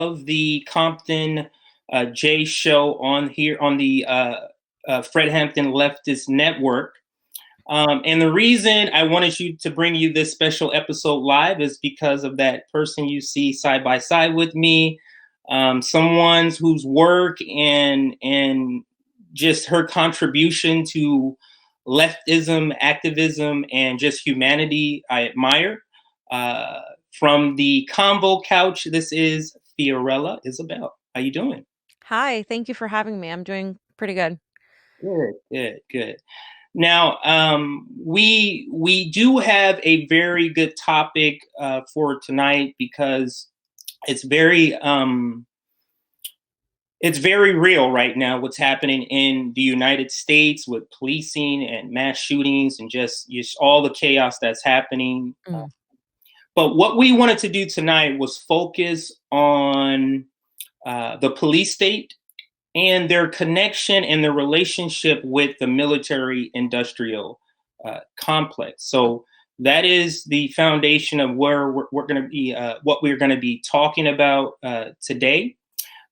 of the Compton Jay Show on here on the Fred Hampton Leftist Network. And the reason I wanted to bring you this special episode live is because of that person you see side by side with me, someone whose work and just her contribution to leftism, activism, and just humanity I admire. From the Convo Couch, this is Fiorella. Isabel, how you doing? Hi, thank you for having me. I'm doing pretty good. Good, good, good. Now, we do have a very good topic for tonight because it's very um, it's very real right now. What's happening in the United States with policing and mass shootings and just all the chaos that's happening. Mm. But what we wanted to do tonight was focus on the police state and their connection and their relationship with the military industrial complex. So that is the foundation of where we're going to be, what we're going to be talking about today.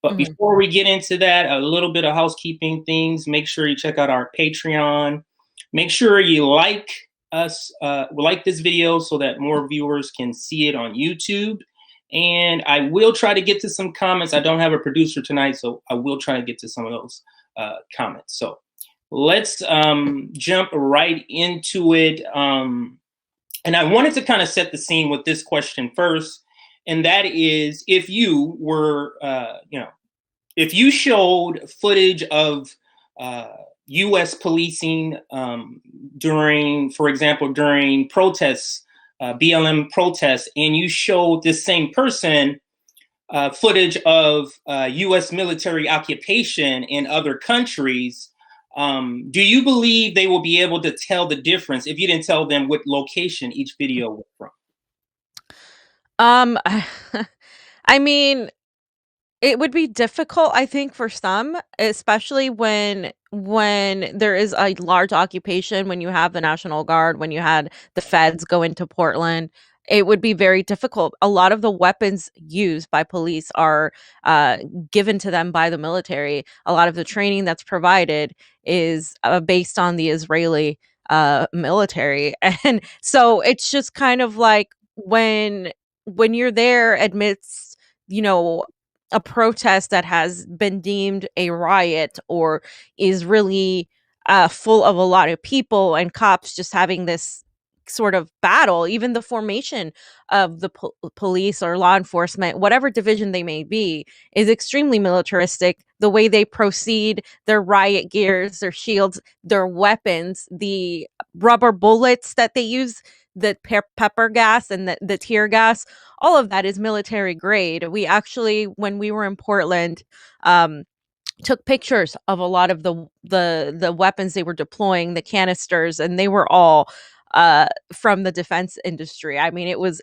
But Mhm. before we get into that, a little bit of housekeeping things. Make sure you check out our Patreon. Make sure you like us, like this video so that more viewers can see it on YouTube. And I will try to get to some comments. I don't have a producer tonight, so I will try to get to some of those comments. So let's jump right into it. And I wanted to kind of set the scene with this question first. And that is, if you were, if you showed footage of U.S. policing during, for example, during protests, BLM protests, and you showed this same person footage of U.S. military occupation in other countries, do you believe they will be able to tell the difference if you didn't tell them what location each video was from? Um, I mean, it would be difficult, I think, for some, especially when there is a large occupation, when you have the National Guard, when you had the feds go into Portland. It would be very difficult. A lot of the weapons used by police are uh, given to them by the military. A lot of the training that's provided is based on the Israeli military, and so it's just kind of like when you're there amidst, you know, a protest that has been deemed a riot or is really full of a lot of people and cops just having this sort of battle. Even the formation of the police or law enforcement, whatever division they may be, is extremely militaristic. The way they proceed, their riot gears, their shields, their weapons, the rubber bullets that they use, the pepper gas and the tear gas, all of that is military grade. We actually, when we were in Portland, um, took pictures of a lot of the weapons they were deploying, the canisters, and they were all from the defense industry. I mean, it's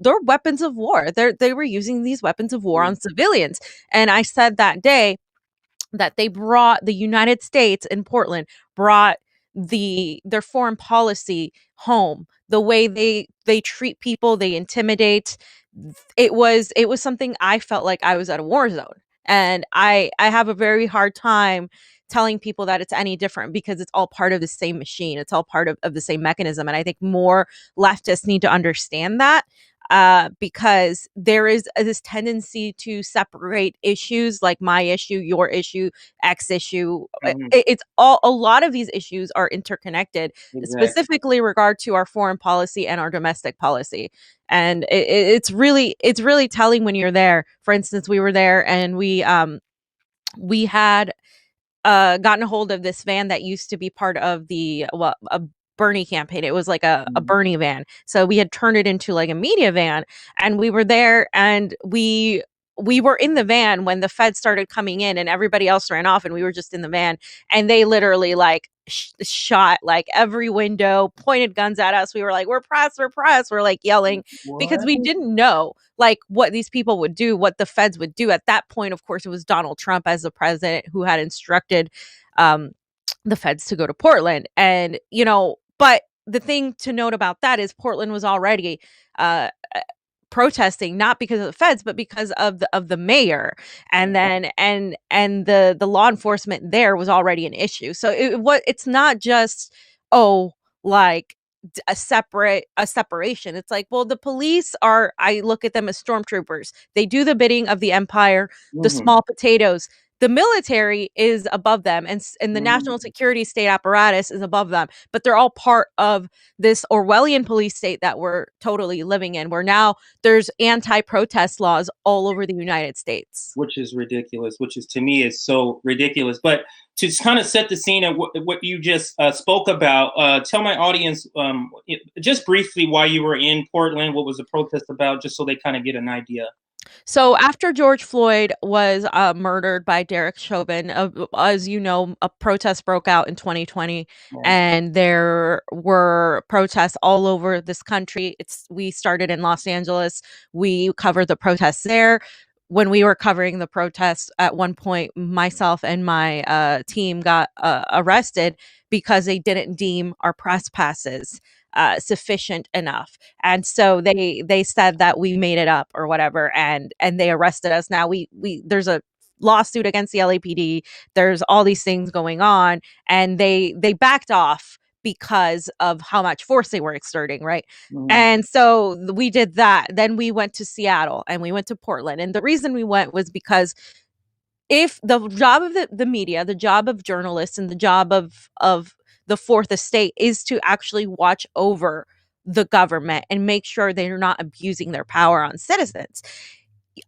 they're weapons of war. They were using these weapons of war on civilians. And I said that day that the United States in Portland brought their foreign policy home. The way they treat people, they intimidate. It was something I felt like I was at a war zone. And I have a very hard time telling people that it's any different because it's all part of the same machine. It's all part of the same mechanism. And I think more leftists need to understand that, because there is this tendency to separate issues like my issue, your issue, X issue. Mhm. It's all, a lot of these issues are interconnected, Exactly. specifically regard to our foreign policy and our domestic policy. And it's really telling when you're there. For instance, we were there and we had gotten a hold of this van that used to be part of a Bernie campaign. It was like a Mhm. Bernie van. So we had turned it into like a media van, and we were there, and we were in the van when the feds started coming in and everybody else ran off, and we were just in the van, and they literally like shot like every window, pointed guns at us. We were like, we're pressed, we're pressed. We're like yelling because What? we didn't know like what these people would do, what the feds would do. At that point, of course, it was Donald Trump as the president who had instructed um, the feds to go to Portland. And, but the thing to note about that is Portland was already uh, protesting, not because of the feds, but because of the mayor. And then the law enforcement there was already an issue. So it's not just, oh, like a separation. It's like, well, the police are, I look at them as stormtroopers. They do the bidding of the empire, the Hmm. small potatoes. The military is above them, and the national Hmm. security state apparatus is above them, but they're all part of this Orwellian police state that we're totally living in, where now there's anti-protest laws all over the United States. Which is ridiculous. Which is, to me, is so ridiculous. But to kind of set the scene of what you just spoke about, tell my audience just briefly why you were in Portland. What was the protest about, just so they kind of get an idea. So after George Floyd was murdered by Derek Chauvin, as you know, a protest broke out in 2020, Right. and there were protests all over this country. We started in Los Angeles. We covered the protests there. When we were covering the protests, at one point, myself and my team got arrested because they didn't deem our press passes sufficient enough, and so they said that we made it up or whatever, and they arrested us. Now we there's a lawsuit against the LAPD. There's all these things going on, and they backed off because of how much force they were exerting, right? Mhm. And so we did that. Then we went to Seattle and we went to Portland. And the reason we went was because if the job of the media, the job of journalists, and the job of the fourth estate is to actually watch over the government and make sure they're not abusing their power on citizens.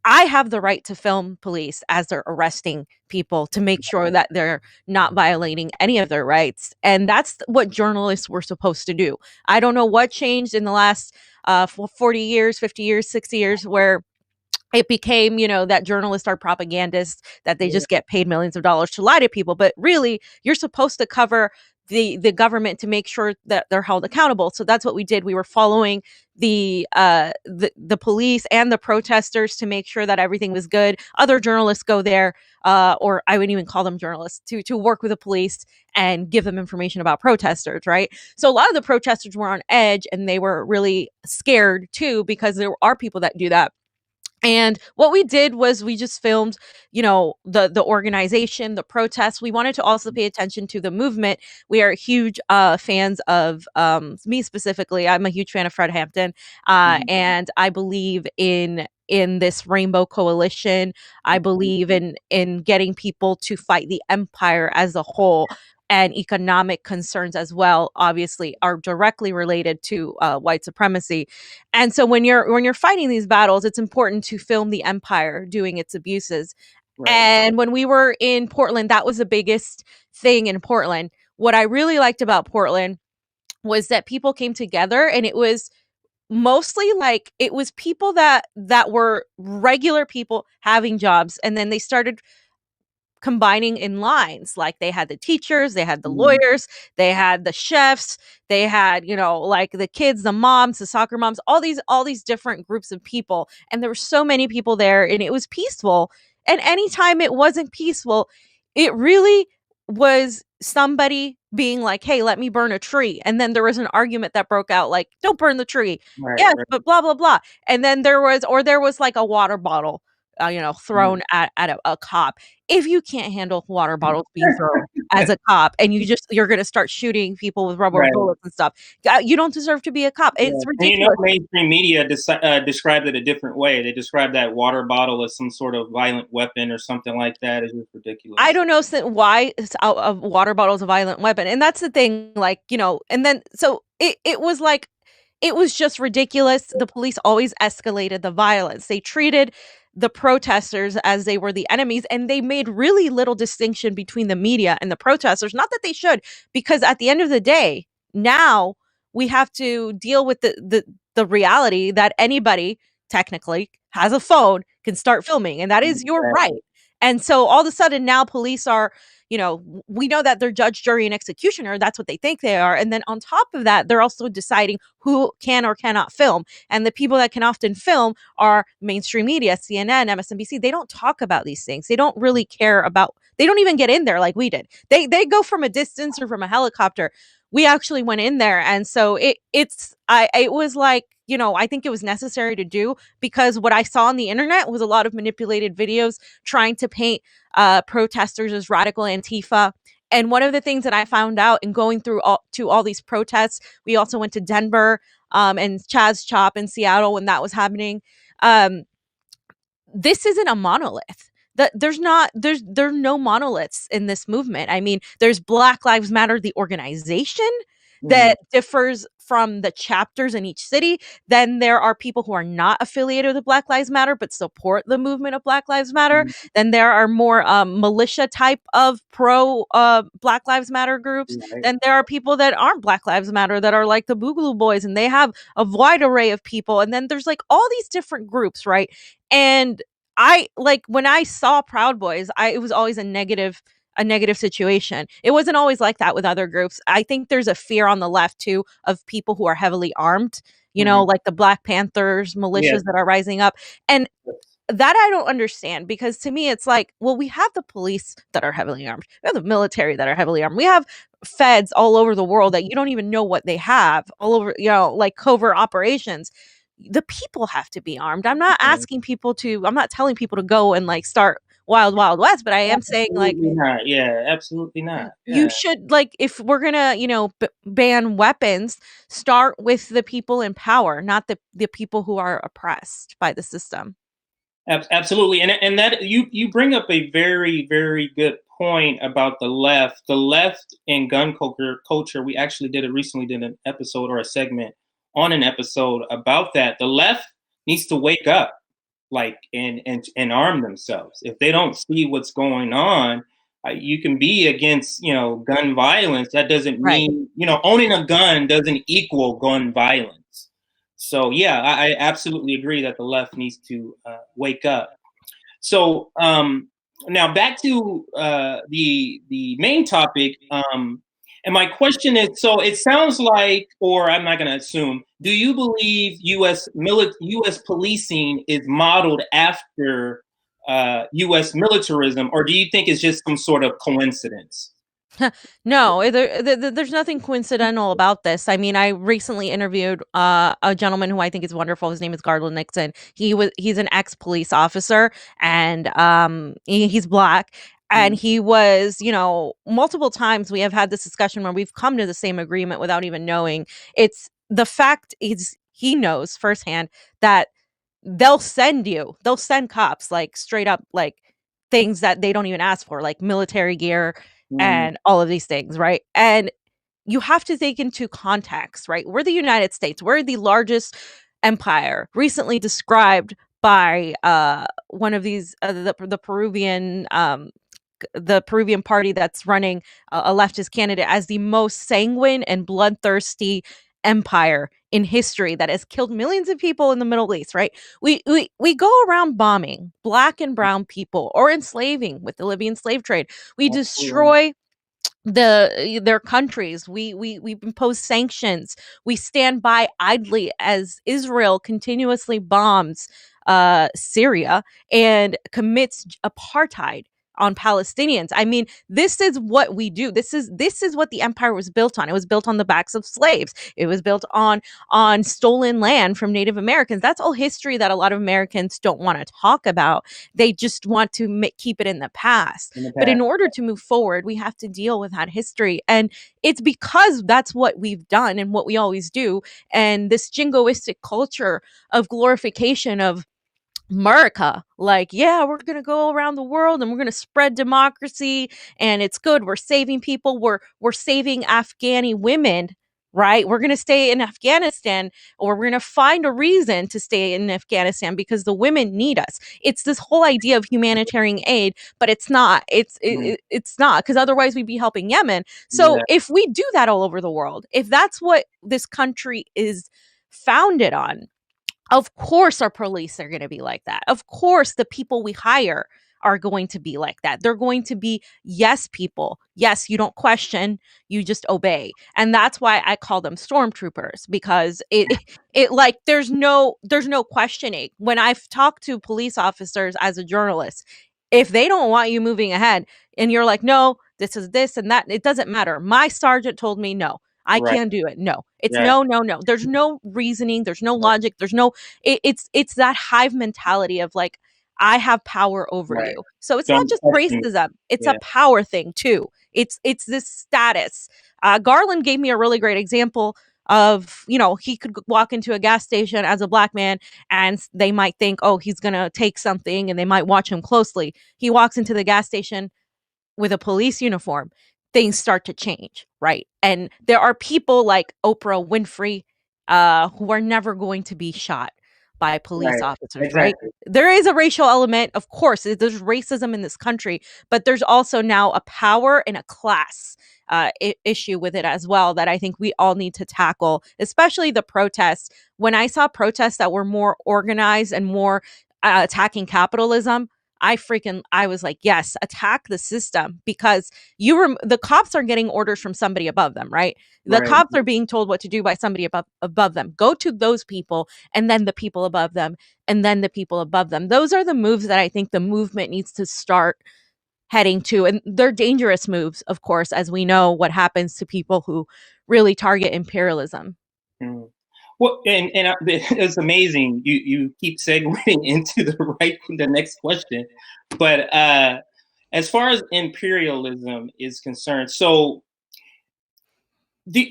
I have the right to film police as they're arresting people to make sure that they're not violating any of their rights. And that's what journalists were supposed to do. I don't know what changed in the last 40 years, 50 years, 60 years, where it became, that journalists are propagandists, that they Yeah. just get paid millions of dollars to lie to people. But really, you're supposed to cover the government to make sure that they're held accountable. So that's what we did. We were following the police and the protesters to make sure that everything was good. Other journalists go there, or I wouldn't even call them journalists, to work with the police and give them information about protesters, right? So a lot of the protesters were on edge, and they were really scared too, because there are people that do that. And what we did was we just filmed, the organization, the protests. We wanted to also pay attention to the movement. We are huge fans of, me specifically. I'm a huge fan of Fred Hampton, Mhm. and I believe in this rainbow coalition. I believe in getting people to fight the empire as a whole. And economic concerns as well, obviously, are directly related to white supremacy. And so when you're fighting these battles, it's important to film the empire doing its abuses. Right. And when we were in Portland, that was the biggest thing in Portland. What I really liked about Portland was that people came together, and it was mostly like, it was people that were regular people having jobs, and then they started combining in lines. Like, they had the teachers, they had the Mhm. lawyers, they had the chefs, they had, like, the kids, the moms, the soccer moms, all these different groups of people. And there were so many people there, and it was peaceful. And anytime it wasn't peaceful, it really was somebody being like, hey, let me burn a tree. And then there was an argument that broke out, like, don't burn the tree. Right. Yes, Right. but blah blah blah. And then there was like a water bottle, Mhm. thrown at a cop. If you can't handle water bottles being thrown as a cop, and you're gonna start shooting people with rubber Right. bullets and stuff, you don't deserve to be a cop. Yeah. It's And ridiculous. mainstream media described it a different way. They described that water bottle as some sort of violent weapon or something like that. It's just I ridiculous. don't know why a water bottle is a violent weapon, and that's the thing, like, and then so it was like, it was just ridiculous. The police always escalated the violence. They treated the protesters as they were the enemies, and they made really little distinction between the media and the protesters. Not that they should, because at the end of the day, now we have to deal with the reality that anybody technically has a phone, can start filming, and that is your right. Exactly. And so all of a sudden now police are, we know that they're judge, jury, and executioner. That's what they think they are. And then on top of that, they're also deciding who can or cannot film. And the people that can often film are mainstream media, CNN, MSNBC. They don't talk about these things. They don't really care about, they don't even get in there like we did. They go from a distance or from a helicopter. we actually went in there, and so it was like, I think it was necessary to do, because what I saw on the internet was a lot of manipulated videos trying to paint protesters as radical Antifa. And one of the things that I found out in going through all these protests, we also went to Denver, and Chaz Chop in Seattle when that was happening. Um, this isn't a monolith. There's no monoliths in this movement. I mean, there's Black Lives Matter, the organization, Mhm. that differs from the chapters in each city. Then there are people who are not affiliated with Black Lives Matter but support the movement of Black Lives Matter. Mhm. Then there are more militia type of pro Black Lives Matter groups. Right. Then there are people that aren't Black Lives Matter, that are like the Boogaloo Boys, and they have a wide array of people. And then there's like all these different groups, right? And I like, when I saw Proud Boys, it was always a negative situation. It wasn't always like that with other groups. I think there's a fear on the left too of people who are heavily armed, Mhm. like the Black Panthers, Yes. militias that are rising up. And that I don't understand, because to me it's like, well, we have the police that are heavily armed. We have the military that are heavily armed. We have feds all over the world that you don't even know what they have all over, like covert operations. The people have to be armed. Mhm. I'm not telling people to go and like start wild wild west, but I am saying like, Absolutely not. Yeah, absolutely not. you Yeah. should, like, if we're gonna, ban weapons, start with the people in power, not the people who are oppressed by the system. Absolutely, and that you bring up a very very good point about the left. The left and gun culture. We actually recently did an episode or a segment on an episode about that. The left needs to wake up, like, and arm themselves. If they don't see what's going on, you can be against gun violence. That doesn't Right. mean owning a gun doesn't equal gun violence. So yeah, I absolutely agree that the left needs to wake up. So now back to the main topic. And my question is: so it sounds like, or I'm not going to assume. Do you believe U.S. policing is modeled after U.S. militarism, or do you think it's just some sort of coincidence? No, there's nothing coincidental about this. I mean, I recently interviewed a gentleman who I think is wonderful. His name is Gardner Nixon. He's an ex police officer, and he's Black. And Mhm. he was, multiple times we have had this discussion where we've come to the same agreement without even knowing. It's the fact is, he knows firsthand that they'll send cops, like, straight up, like, things that they don't even ask for, like military gear Mhm. and all of these things, right? And you have to take into context, right? We're the United States. We're the largest empire, recently described by one of these the Peruvian party that's running a leftist candidate, as the most sanguine and bloodthirsty empire in history that has killed millions of people in the Middle East, right? We go around bombing Black and brown people, or enslaving with the Libyan slave trade. We Absolutely. destroy their countries. We impose sanctions. We stand by idly as Israel continuously bombs Syria and commits apartheid on Palestinians. I mean, this is what we do. This is what the empire was built on. It was built on the backs of slaves. It was built on stolen land from Native Americans. That's all history that a lot of Americans don't want to talk about. They just want to keep it in the past. In the But in past. order to move forward, we have to deal with that history. And it's because that's what we've done and what we always do. And this jingoistic culture of glorification of America, like, yeah, we're gonna go around the world and we're gonna spread democracy, and it's good. We're saving people. We're saving Afghani women, right? We're gonna stay in Afghanistan, or we're gonna find a reason to stay in Afghanistan because the women need us. It's this whole idea of humanitarian aid, but it's not. Mhm. It's not, because otherwise we'd be helping Yemen. So Yeah. if we do that all over the world, if that's what this country is founded on, of course our police are going to be like that. Of course the people we hire are going to be like that. They're going to be yes people. Yes, you don't question, you just obey. And that's why I call them stormtroopers, because it like there's no questioning. When I've talked to police officers as a journalist, if they don't want you moving ahead and you're like, "No, this is this and that," it doesn't matter. My sergeant told me no. I Right. can't do it. No, it's Yeah. no, no, no. There's no reasoning. There's no logic. There's no, it's that hive mentality of like, I have power over Right. you. So it's not Don't just question it. racism. It's a Yeah. power thing too. It's this status. Garland gave me a really great example of, he could walk into a gas station as a black man and they might think, oh, he's going to take something and they might watch him closely. He walks into the gas station with a police uniform, things start to change, right? And there are people like Oprah Winfrey who are never going to be shot by police Right. officers, right? Exactly. There is a racial element, of course. There's racism in this country, but there's also now a power and a class issue with it as well that I think we all need to tackle, especially the protests. When I saw protests that were more organized and more attacking capitalism, I was like, yes, attack the system because the cops are getting orders from somebody above them, right? The Right. cops are being told what to do by somebody above them. Go to those people and then the people above them and then the people above them. Those are the moves that I think the movement needs to start heading to. And they're dangerous moves, of course, as we know what happens to people who really target imperialism. Mm. Well, and it's amazing. You keep segueing into the next question, but as far as imperialism is concerned, so the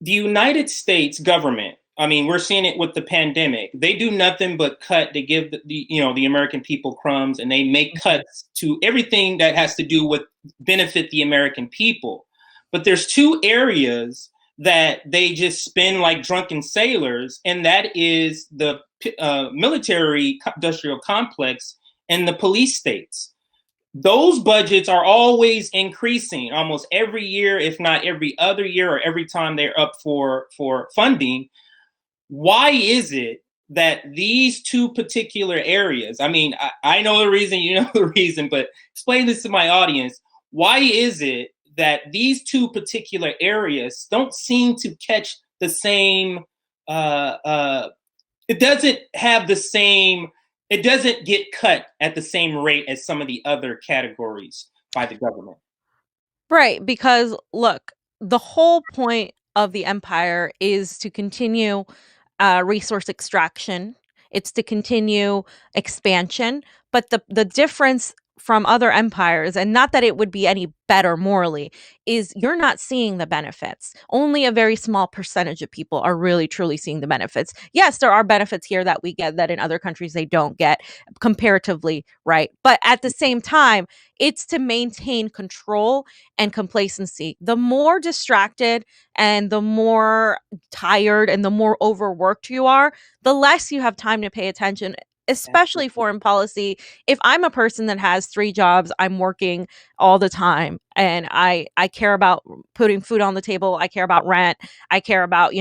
the United States government, I mean, we're seeing it with the pandemic. They do nothing but cut. They give the American people crumbs, and they make Mhm. cuts to everything that has to do with benefit the American people. But there's two areas that they just spend like drunken sailors, and that is the military industrial complex and the police states. Those budgets are always increasing almost every year, if not every other year or every time they're up for funding. Why is it that these two particular areas, I mean, I know the reason, you know the reason, but explain this to my audience. Why is it that these two particular areas don't seem to catch the same it doesn't have the same, it doesn't get cut at the same rate as some of the other categories by the government? Right, because look, the whole point of the empire is to continue resource extraction. It's to continue expansion, but the difference from other empires, and not that it would be any better morally, is you're not seeing the benefits. Only a very small percentage of people are really truly seeing the benefits. Yes, there are benefits here that we get that in other countries they don't get comparatively, right? But at the same time, it's to maintain control and complacency. The more distracted and the more tired and the more overworked you are, the less you have time to pay attention, especially foreign policy. If I'm a person that has 3 jobs, I'm working all the time and I care about putting food on the table, I care about rent, I care about,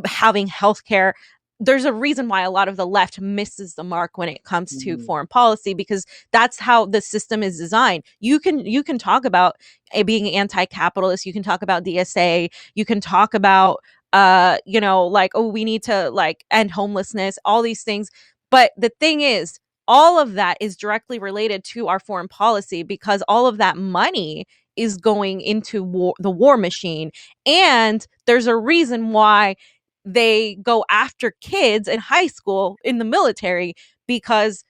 having health care. There's a reason why a lot of the left misses the mark when it comes to Mhm. foreign policy because that's how the system is designed. You can talk about being anti-capitalist, you can talk about DSA, you can talk about like, oh, we need to like end homelessness, all these things. But the thing is, all of that is directly related to our foreign policy because all of that money is going into the war machine. And there's a reason why they go after kids in high school in the military because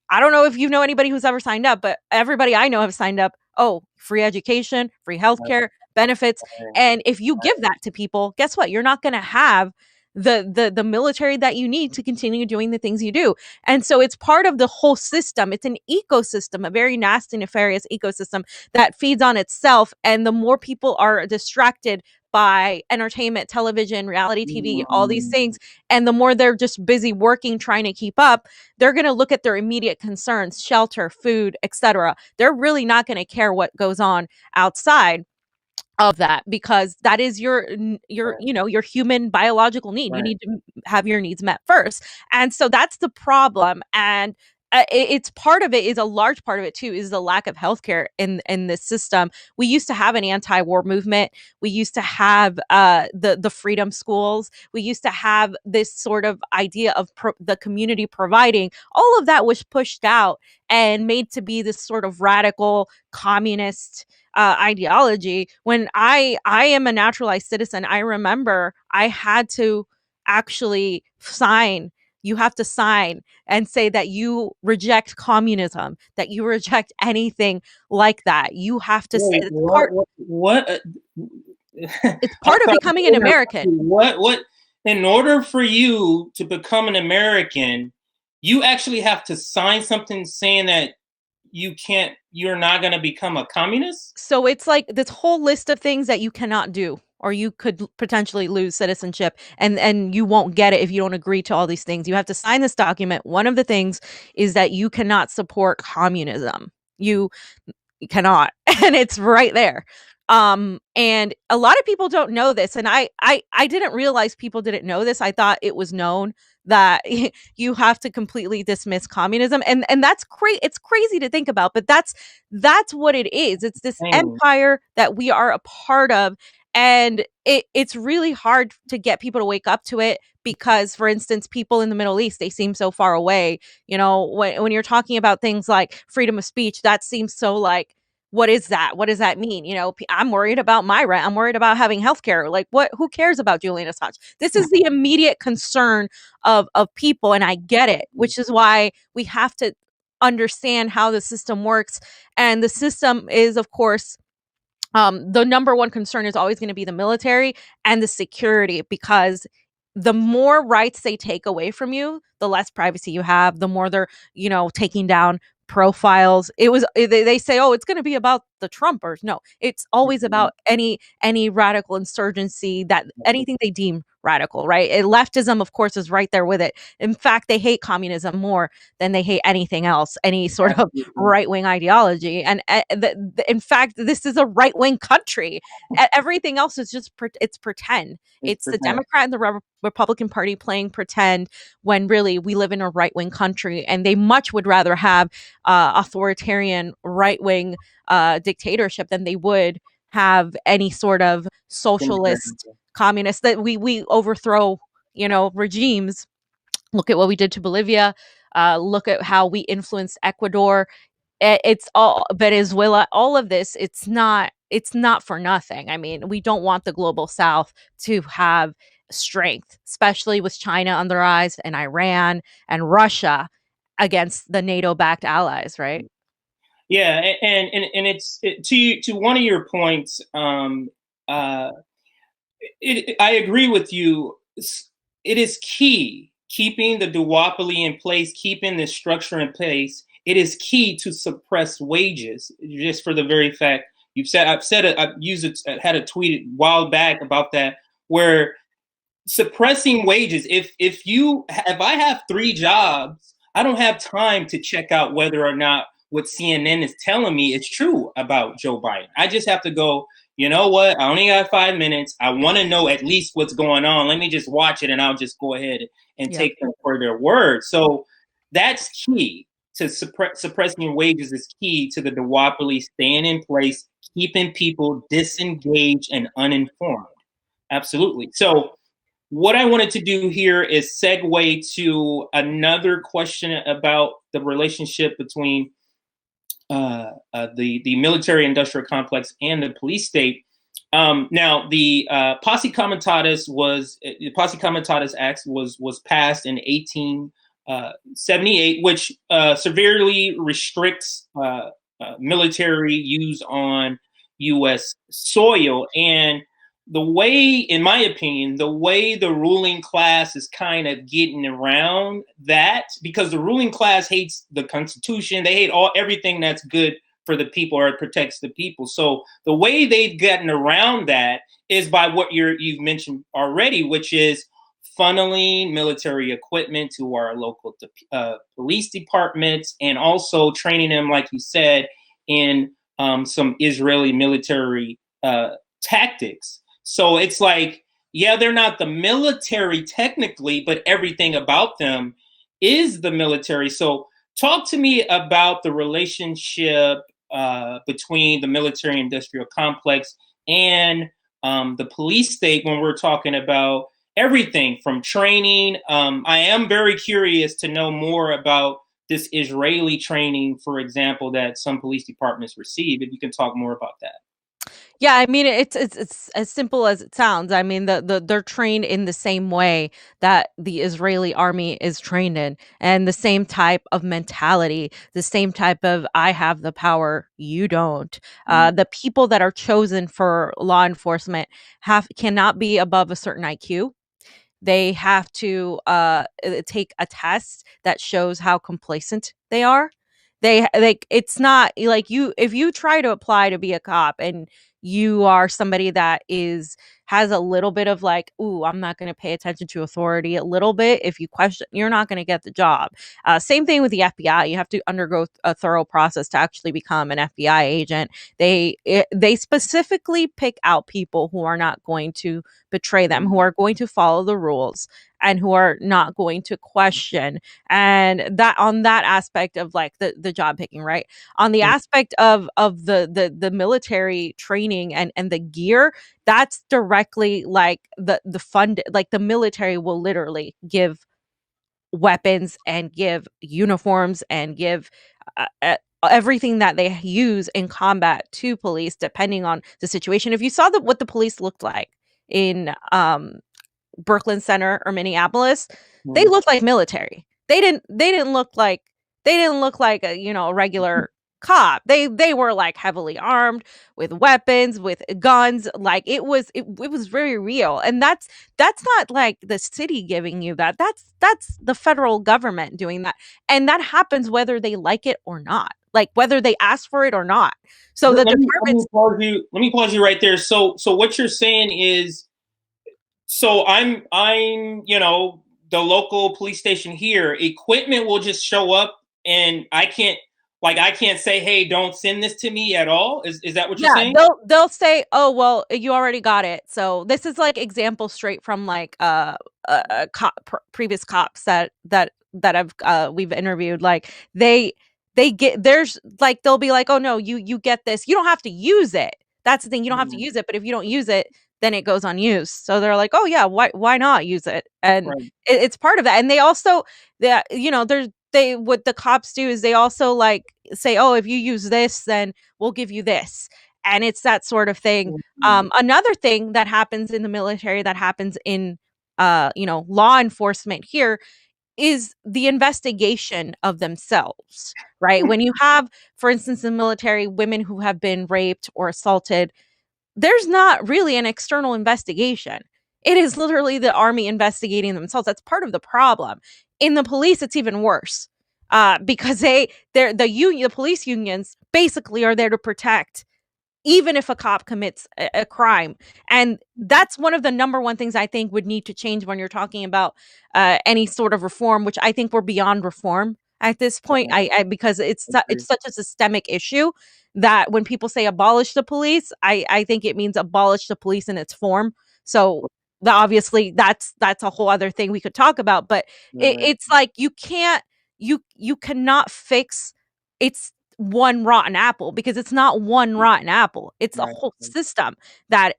I don't know if you know anybody who's ever signed up, but everybody I know have signed up. Oh, free education, free Right, healthcare, benefits. right, And if you give that to people, guess what? You're not going to have the military that you need to continue doing the things you do. And so it's part of the whole system. It's an ecosystem, a very nasty, nefarious ecosystem that feeds on itself. And the more people are distracted by entertainment, television, reality TV, all these mm, things, and the more they're just busy working, trying to keep up, they're going to look at their immediate concerns, shelter, food, etc. They're really not going to care what goes on outside of that because that is your right, your human biological need. You right. need to have your needs met first. And so that's the problem. And it's part of it is a large part of it too is the lack of healthcare in this system. We used to have an anti-war movement. We used to have the freedom schools. We used to have this sort of idea of the community providing. All of that was pushed out and made to be this sort of radical communist ideology. When I am a naturalized citizen, I remember I had to actually sign. You have to sign and say that you reject communism, that you reject anything like that. You have to say Wait, it's part. what? It's I'm part of sorry becoming to an interrupt American. you. What? In order for you to become an American, you actually have to sign something saying that you're not going to become a communist? So it's like this whole list of things that you cannot do, or you could potentially lose citizenship, and you won't get it if you don't agree to all these things. You have to sign this document. One of the things is that you cannot support communism. You cannot. And it's right there. And a lot of people don't know this, and I didn't realize people didn't know this. I thought it was known that you have to completely dismiss communism, and that's it's crazy to think about, but that's what it is. It's this Dang. empire that we are a part of, and it's really hard to get people to wake up to it because, for instance, people in the Middle East, they seem so far away. When you're talking about things like freedom of speech, that seems so like, what is that? What does that mean? I'm worried about my rent. I'm worried about having healthcare. Like, what? Who cares about Julian Assange? This is the immediate concern of people, and I get it, which is why we have to understand how the system works. And the system is, of course, the number one concern is always going to be the military and the security, because the more rights they take away from you, the less privacy you have, the more they're, taking down profiles. They say, oh, it's going to be about the Trumpers. No, it's always about any radical insurgency, that anything they deem radical, right? Leftism, of course, is right there with it. In fact, they hate communism more than they hate anything else, any sort of right-wing ideology. And in fact, this is a right-wing country. Everything else is just it's pretend. It's the Democrat and the Republican Party playing pretend, when really we live in a right-wing country, and they much would rather have authoritarian right-wing dictatorship than they would have any sort of socialist communist, that we overthrow regimes. Look at what we did to Bolivia. Look at how we influenced Ecuador. It's all Venezuela. All of this, it's not for nothing. I mean, we don't want the global South to have strength, especially with China on the rise, and Iran and Russia against the NATO-backed allies, right? Yeah, and to one of your points. I agree with you. It is key keeping the duopoly in place, keeping the structure in place. It is key to suppress wages, just for the very fact I've said it. I've used it. I had a tweet a while back about that, where suppressing wages. If I have 3 jobs, I don't have time to check out whether or not what CNN is telling me is true about Joe Biden. I just have to go, you know what? I only got 5 minutes. I want to know at least what's going on. Let me just watch it, and I'll just go ahead and take them for their word. So that's key to suppressing wages, is key to the duopoly staying in place, keeping people disengaged and uninformed. Absolutely. So what I wanted to do here is segue to another question about the relationship between the military-industrial complex and the police state. Now, the Posse Comitatus Act was passed in 1878, which severely restricts military use on U.S. soil. And the way, in my opinion, the way the ruling class is kind of getting around that, because the ruling class hates the Constitution, they hate everything that's good for the people or protects the people. So the way they've gotten around that is by what you've mentioned already, which is funneling military equipment to our local police departments, and also training them, like you said, in some Israeli military tactics. So it's like, yeah, they're not the military technically, but everything about them is the military. So Talk to me about the relationship between the military industrial complex and the police state when we're talking about everything from training. I am very curious to know more about this Israeli training, for example, that some police departments receive. If you can talk more about that. Yeah, I mean, it's as simple as it sounds. I mean, they're trained in the same way that the Israeli army is trained in, and the same type of mentality, the same type of "I have the power, you don't." Mm, The people that are chosen for law enforcement have cannot be above a certain IQ. They have to take a test that shows how complacent they are. They like it's not like you if you try to apply to be a cop and you are somebody that is has a little bit of like, ooh, I'm not going to pay attention to authority a little bit. If you question, you're not going to get the job. Same thing with the FBI. You have to undergo a thorough process to actually become an FBI agent. They specifically pick out people who are not going to betray them, who are going to follow the rules and who are not going to question. And that on that aspect of like the job picking, right? On the mm, aspect of the military training and the gear, that's directly like the fund, like the military will literally give weapons and give uniforms and give everything that they use in combat to police depending on the situation. If you saw what the police looked like in Brooklyn Center or Minneapolis, they mm. looked like military. They didn't look like a, a regular cop. They were like heavily armed with weapons, with guns. Like it was very real. And that's not like the city giving you that. That's the federal government doing that. And that happens whether they like it or not. Like whether they ask for it or not. So the Let me departments. pause you. Let me pause you right there. So what you're saying is, so I'm the local police station here. Equipment will just show up, and I can't say, hey, don't send this to me at all. Is that what you're Yeah, saying? they'll say, "Oh, well, you already got it." So this is like example straight from like previous cops that I've we've interviewed. Like they get there's like they'll be like, "Oh no, you get this. You don't have to use it." That's the thing. You don't have to Mhm. use it, but if you don't use it, then it goes unused. So they're like, "Oh yeah, why not use it?" And Right. it's part of that. And they also that there's they what the cops do is they also like say, "Oh, if you use this, then we'll give you this." And it's that sort of thing. Mhm. Another thing that happens in the military that happens in law enforcement here is the investigation of themselves, right? When you have, for instance, in the military, women who have been raped or assaulted, there's not really an external investigation. It is literally the army investigating themselves. That's part of the problem. In the police, it's even worse. Because the police unions basically are there to protect even if a cop commits a crime. And that's one of the number one things I think would need to change when you're talking about any sort of reform, which I think we're beyond reform at this point. I because it's Okay. such a systemic issue that when people say abolish the police, I think it means abolish the police in its form. So obviously that's a whole other thing we could talk about, but Right. it's like you cannot fix it's one rotten apple because it's not one rotten apple. It's a Right. whole system that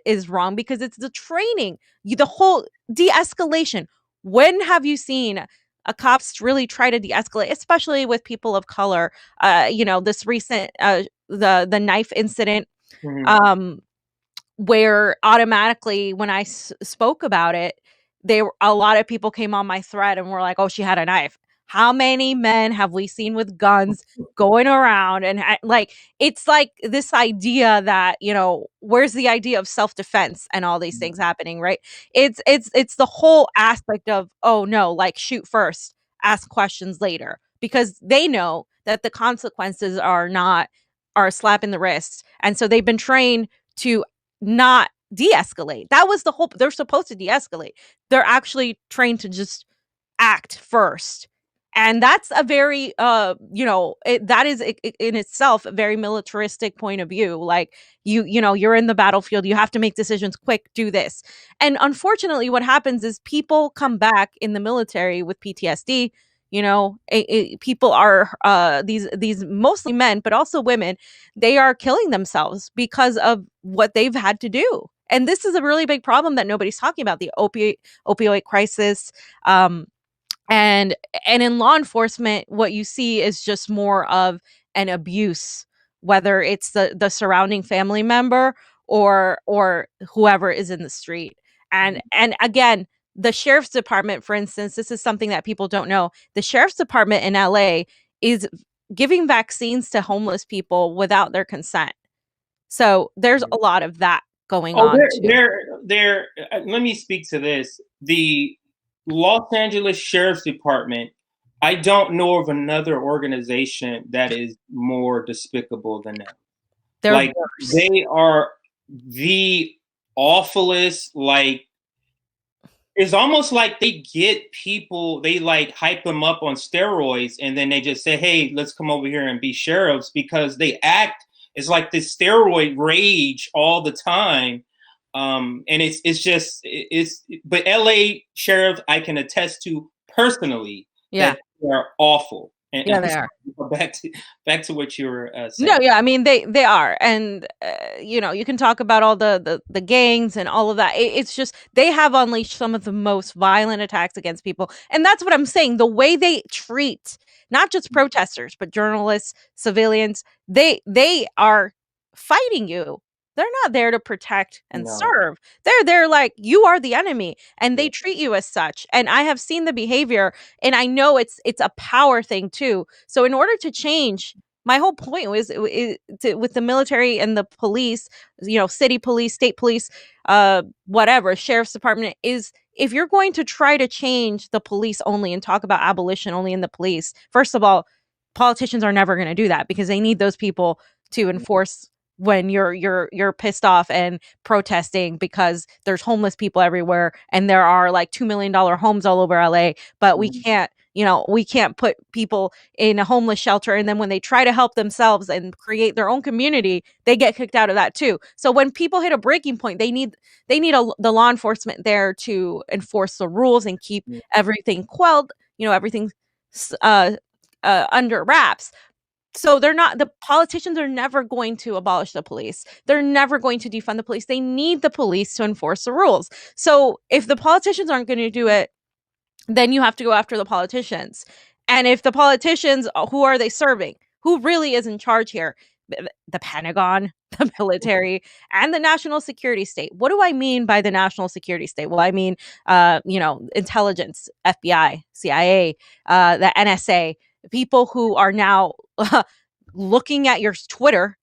is wrong because it's the training, the whole de-escalation. When have you seen a cops really try to de-escalate, especially with people of color? This recent the knife incident, Mhm. um, where automatically when I spoke about it, a lot of people came on my thread and were like, "Oh, she had a knife." How many men have we seen with guns going around and like it's like this idea that, where's the idea of self-defense and all these things happening, right? It's the whole aspect of, oh no, like shoot first, ask questions later because they know that the consequences are a slap in the wrist. And so they've been trained to not de-escalate. That was the whole they're supposed to de-escalate. They're actually trained to just act first. And that's a very that is in itself a very militaristic point of view. Like you're in the battlefield, you have to make decisions quick, do this. And unfortunately what happens is people come back in the military with PTSD People are these mostly men, but also women. They are killing themselves because of what they've had to do, and this is a really big problem that nobody's talking about: the opioid crisis. Um, and in law enforcement, what you see is just more of an abuse, whether it's the surrounding family member or whoever is in the street. And again, the sheriff's department, for instance, this is something that people don't know. The sheriff's department in LA is giving vaccines to homeless people without their consent. So there's a lot of that going Oh, on too. let me speak to this. The Los Angeles Sheriff's Department, I don't know of another organization that is more despicable than them. They're Like, worse. they are the awfulest. Like, it's almost like they get people, they like hype them up on steroids, and then they just say, hey, let's come over here and be sheriffs, because they act, it's like this steroid rage all the time. And it's just it's but LA sheriff, I can attest to personally Yeah. that they are awful. Yeah, And they are. back to what you were No, saying. yeah, I mean they are, and you can talk about all the gangs and all of that. It's just they have unleashed some of the most violent attacks against people, and that's what I'm saying. The way they treat not just protesters but journalists, civilians, they are fighting you. They're not there to protect and No. serve. They're there like you are the enemy, and Yeah. they treat you as such. And I have seen the behavior, and I know it's a power thing too. So in order to change, my whole point was with the military and the police, city police, state police, whatever, sheriff's department, is if you're going to try to change the police only and talk about abolition only in the police, first of all, politicians are never going to do that because they need those people to enforce when you're pissed off and protesting because there's homeless people everywhere and there are like $2 million homes all over LA, but we can't put people in a homeless shelter, and then when they try to help themselves and create their own community, they get kicked out of that too. So when people hit a breaking point, the law enforcement there to enforce the rules and keep Yeah. everything quelled, everything uh, under wraps. So the politicians are never going to abolish the police. They're never going to defund the police. They need the police to enforce the rules. So if the politicians aren't going to do it, then you have to go after the politicians. And if the politicians, who are they serving? Who really is in charge here? The Pentagon, the military, and the national security state. What do I mean by the national security state? Well, I mean, intelligence, FBI, CIA, the NSA, people who are now looking at your Twitter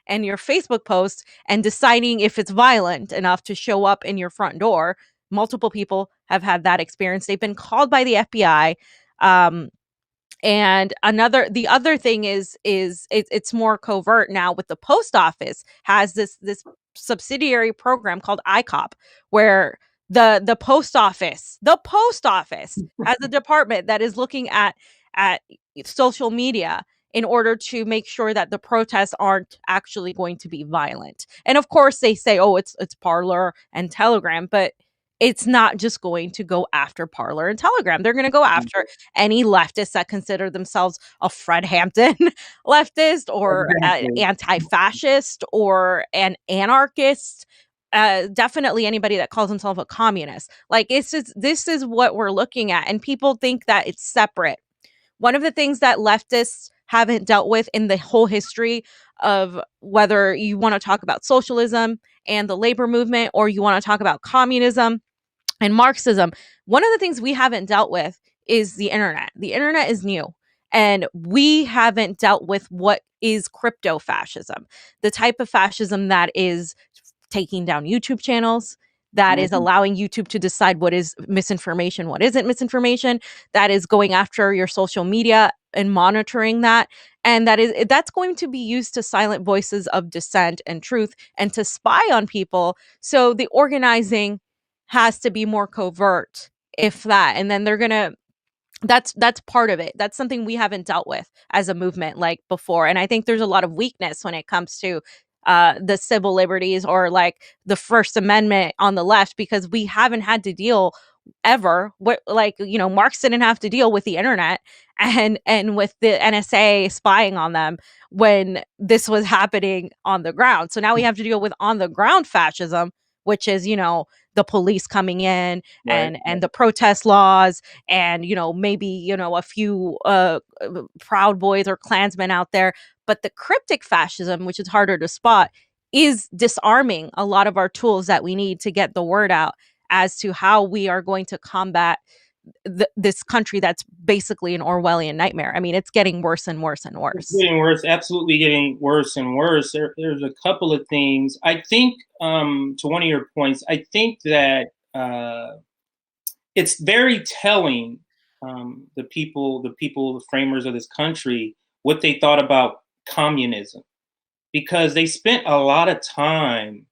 and your Facebook post and deciding if it's violent enough to show up in your front door. Multiple people have had that experience. They've been called by the FBI. And the other thing is it's more covert now. With the post office has this subsidiary program called ICOP, where the post office has a department that is looking at social media in order to make sure that the protests aren't actually going to be violent. And of course they say, oh, it's Parler and Telegram, but it's not just going to go after Parler and Telegram. They're going to go after any leftists that consider themselves a Fred Hampton leftist, or an Exactly. anti-fascist, or an anarchist. Definitely anybody that calls himself a communist. Like, this is what we're looking at, and people think that it's separate. One of the things that leftists haven't dealt with in the whole history of, whether you want to talk about socialism and the labor movement, or you want to talk about communism and Marxism, one of the things we haven't dealt with is the internet. The internet is new, and we haven't dealt with what is crypto fascism, the type of fascism that is taking down YouTube channels, that is allowing YouTube to decide what is misinformation, what isn't misinformation, that is going after your social media and monitoring that. And that's going to be used to silence voices of dissent and truth and to spy on people. So the organizing has to be more covert, if that. And then that's part of it. That's something we haven't dealt with as a movement like before. And I think there's a lot of weakness when it comes to the civil liberties, or like the First Amendment on the left, because we haven't had to deal ever. What, like, Marx didn't have to deal with the internet and with the NSA spying on them when this was happening on the ground. So now we have to deal with on the ground fascism, which is, the police coming in Right. and the protest laws and, maybe, a few Proud Boys or Klansmen out there. But the cryptic fascism, which is harder to spot, is disarming a lot of our tools that we need to get the word out as to how we are going to combat this country that's basically an Orwellian nightmare. I mean, it's getting worse and worse and It's worse. getting worse, absolutely getting worse and worse. There's a couple of things. I think, to one of your points, I think that it's very telling, the framers of this country, what they thought about communism, because they spent a lot of time,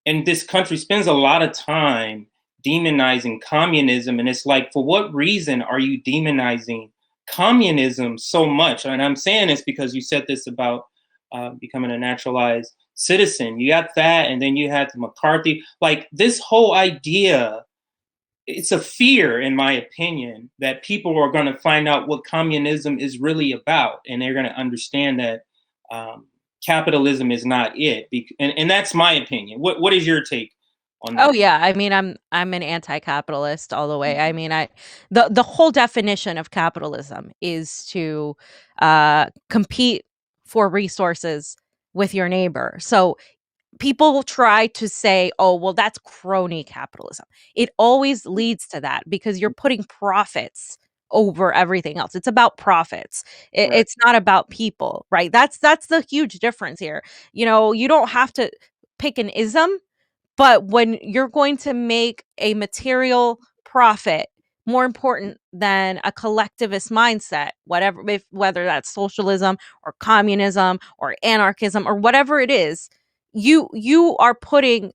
and this country spends a lot of time demonizing communism. And it's like, for what reason are you demonizing communism so much? And I'm saying this because you said this about becoming a naturalized citizen. You got that, and then you had the McCarthy. Like, this whole idea, it's a fear, in my opinion, that people are going to find out what communism is really about, and they're going to understand that capitalism is not it. And that's my opinion. What is your take on Oh that? yeah, I mean, I'm an anti-capitalist all the way. I mean, the whole definition of capitalism is to compete for resources with your neighbor. So people will try to say, oh, well, that's crony capitalism. It always leads to that because you're putting profits over everything else. It's about profits. Right. It's not about people, right? That's the huge difference here. You don't have to pick an ism, but when you're going to make a material profit more important than a collectivist mindset, whether that's socialism or communism or anarchism or whatever it is, you are putting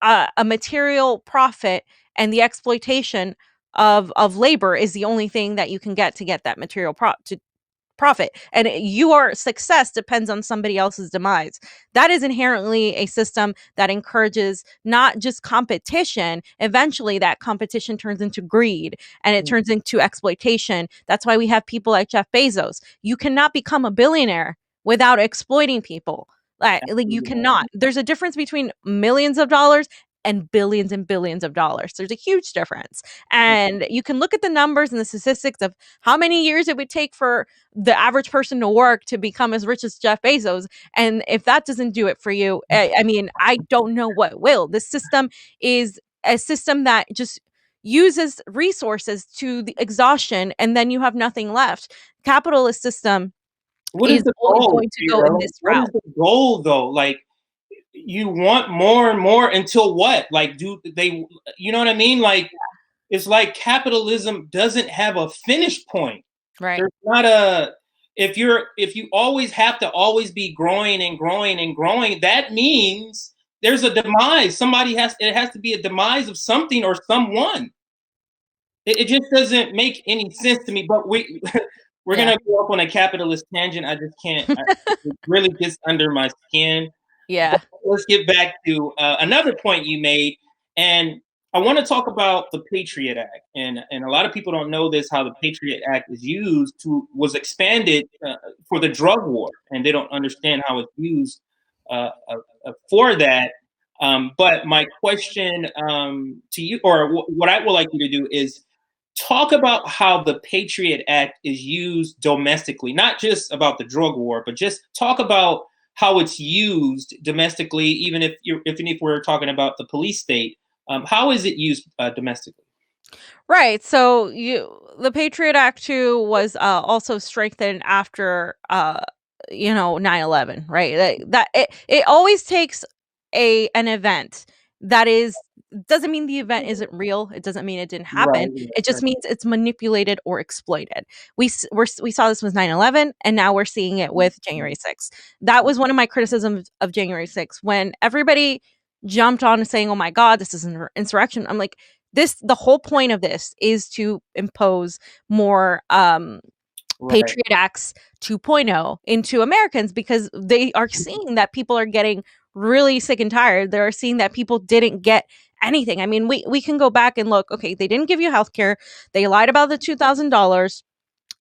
a material profit, and the exploitation of labor is the only thing that you can get to get that material profit, and your success depends on somebody else's demise. That is inherently a system that encourages not just competition. Eventually that competition turns into greed and it turns into exploitation. That's why we have people like Jeff Bezos. You cannot become a billionaire without exploiting people. Like you cannot. There's a difference between millions of dollars and billions of dollars. There's a huge difference. And you can look at the numbers and the statistics of how many years it would take for the average person to work to become as rich as Jeff Bezos. And if that doesn't do it for you, I mean, I don't know what will. This system is a system that just uses resources to the exhaustion, and then you have nothing left. Capitalist system What is is the always goal, going to go in Fiorella? this What is route. the goal, though? Like, you want more and more until what? Like, do they? You know what I mean? Like, it's like capitalism doesn't have a finish point. Right. There's not a. If you always have to always be growing and growing and growing, that means there's a demise. It has to be a demise of something or someone. It just doesn't make any sense to me. But we're Yeah. gonna go off on a capitalist tangent. I just can't. It really gets under my skin. But Yeah. let's get back to another point you made, and I want to talk about the Patriot Act. And a lot of people don't know this, how the Patriot Act is used to was expanded for the drug war, and they don't understand how it's used for that. But my question to you, or what I would like you to do, is talk about how the Patriot Act is used domestically, not just about the drug war, but just talk about how it's used domestically, even if we're talking about the police state. How is it used domestically? Right. So the Patriot Act 2 was also strengthened after 9/11, right? It always takes an event that is doesn't mean the event isn't real. It doesn't mean it didn't Right. happen. It just means it's manipulated or exploited. We saw this with 9/11, and now we're seeing it with January 6th. That was one of my criticisms of January 6th when everybody jumped on saying, "Oh my god, this is an insurrection." I'm like, the whole point of this is to impose more Right. Patriot Acts 2.0 into Americans because they are seeing that people are getting really sick and tired. They're seeing that people didn't get anything. I mean, we can go back and look. Okay, they didn't give you health care. They lied about the $2,000.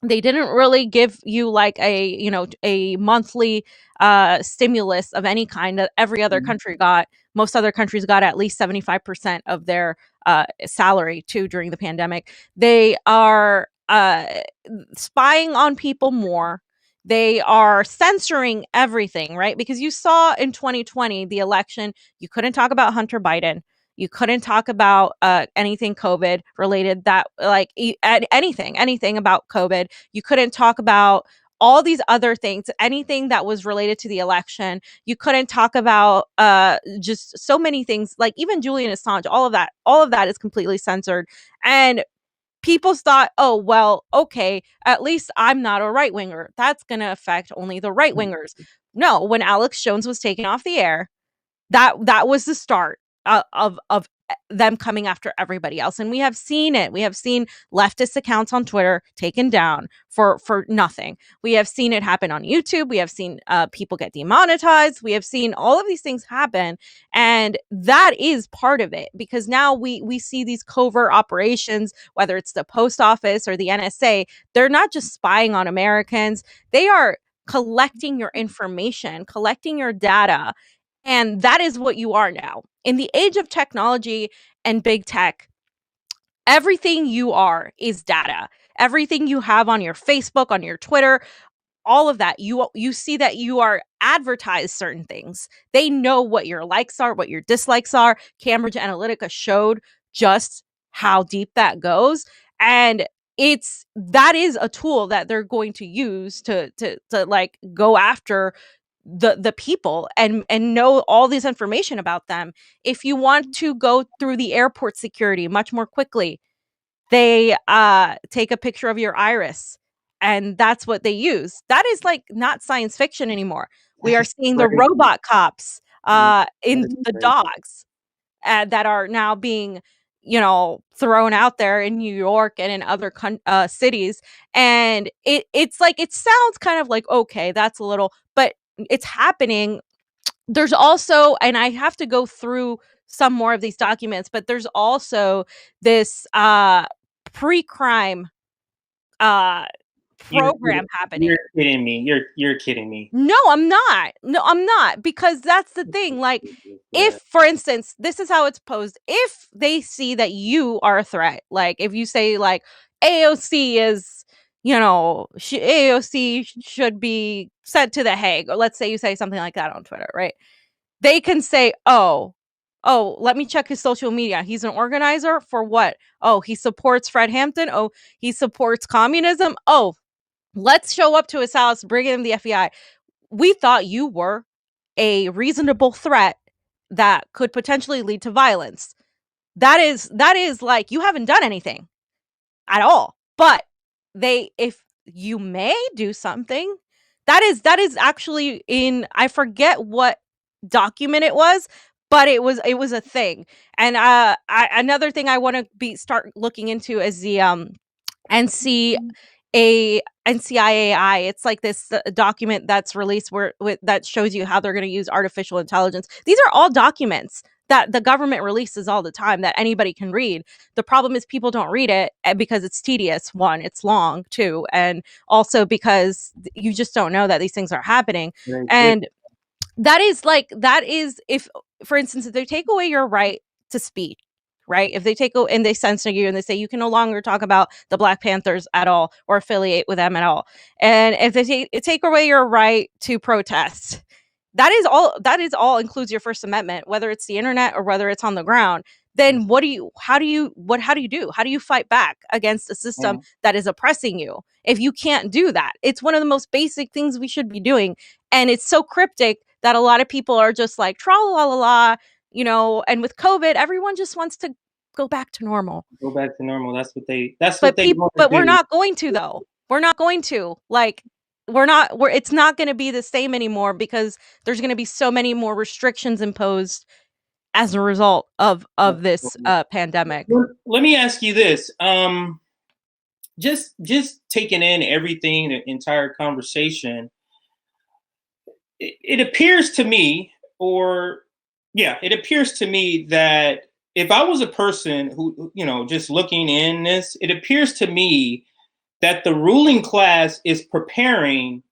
They didn't really give you like a monthly stimulus of any kind that every other country got. Most other countries got at least 75% of their salary too during the pandemic. They are spying on people more. They are censoring everything, right? Because you saw in 2020, the election, you couldn't talk about Hunter Biden. You couldn't talk about anything COVID related, that like anything about COVID. You couldn't talk about all these other things, anything that was related to the election. You couldn't talk about just so many things, like even Julian Assange. All of that is completely censored. And people thought, oh, well, okay, at least I'm not a right winger. That's going to affect only the right wingers. No, when Alex Jones was taken off the air, that was the start of them coming after everybody else. And we have seen it. We have seen leftist accounts on Twitter taken down for nothing. We have seen it happen on YouTube. We have seen people get demonetized. We have seen all of these things happen. And that is part of it, because now we see these covert operations, whether it's the post office or the NSA. They're not just spying on Americans. They are collecting your information, collecting your data. And that is what you are now. In the age of technology and big tech, everything you are is data. Everything you have on your Facebook, on your Twitter, all of that, you see that you are advertised certain things. They know what your likes are, what your dislikes are. Cambridge Analytica showed just how deep that goes. And that is a tool that they're going to use to like go after the people and know all this information about them. If you want to go through the airport security much more quickly, they take a picture of your iris, and that's what they use. That is like not science fiction anymore. We are seeing the robot cops in the dogs that are now being thrown out there in New York and in other cities. And it's like, it sounds kind of like, okay, that's a little, but it's happening. There's also, and I have to go through some more of these documents, but there's also this pre-crime program happening. You're kidding me. You're kidding me. No, I'm not. No, I'm not. Because that's the thing. Like, if, for instance, this is how it's posed. If they see that you are a threat, like if you say like AOC is, AOC should be sent to The Hague, or let's say you say something like that on Twitter, right? They can say, oh, let me check his social media. He's an organizer for what? Oh, he supports Fred Hampton. Oh, he supports communism. Oh, let's show up to his house, bring in the FBI. We thought you were a reasonable threat that could potentially lead to violence. That is like, you haven't done anything at all. But if you may do something, that is actually in, I forget what document it was, but it was a thing. And another thing I want to start looking into is the NCIAI. It's like this document that's released that shows you how they're going to use artificial intelligence. These are all documents that the government releases all the time that anybody can read. The problem is people don't read it because it's tedious. One, it's long. Two, and also because you just don't know that these things are happening. Right. And that is if, for instance, if they take away your right to speak, right? If they and they censor you and they say you can no longer talk about the Black Panthers at all or affiliate with them at all. And if they take away your right to protest, that is all includes your First Amendment, whether it's the internet or whether it's on the ground. Then how do you fight back against a system that is oppressing you if you can't do that? It's one of the most basic things we should be doing. And it's so cryptic that a lot of people are just like, tra-la-la-la-la, and with COVID, everyone just wants to go back to normal. Go back to normal. But we're not going to, though. We're not going to. Like, it's not going to be the same anymore, because there's going to be so many more restrictions imposed as a result of this pandemic. Let me ask you this. Just taking in everything, the entire conversation, it appears to me that if I was a person who, just looking in this, it appears to me that the ruling class is preparing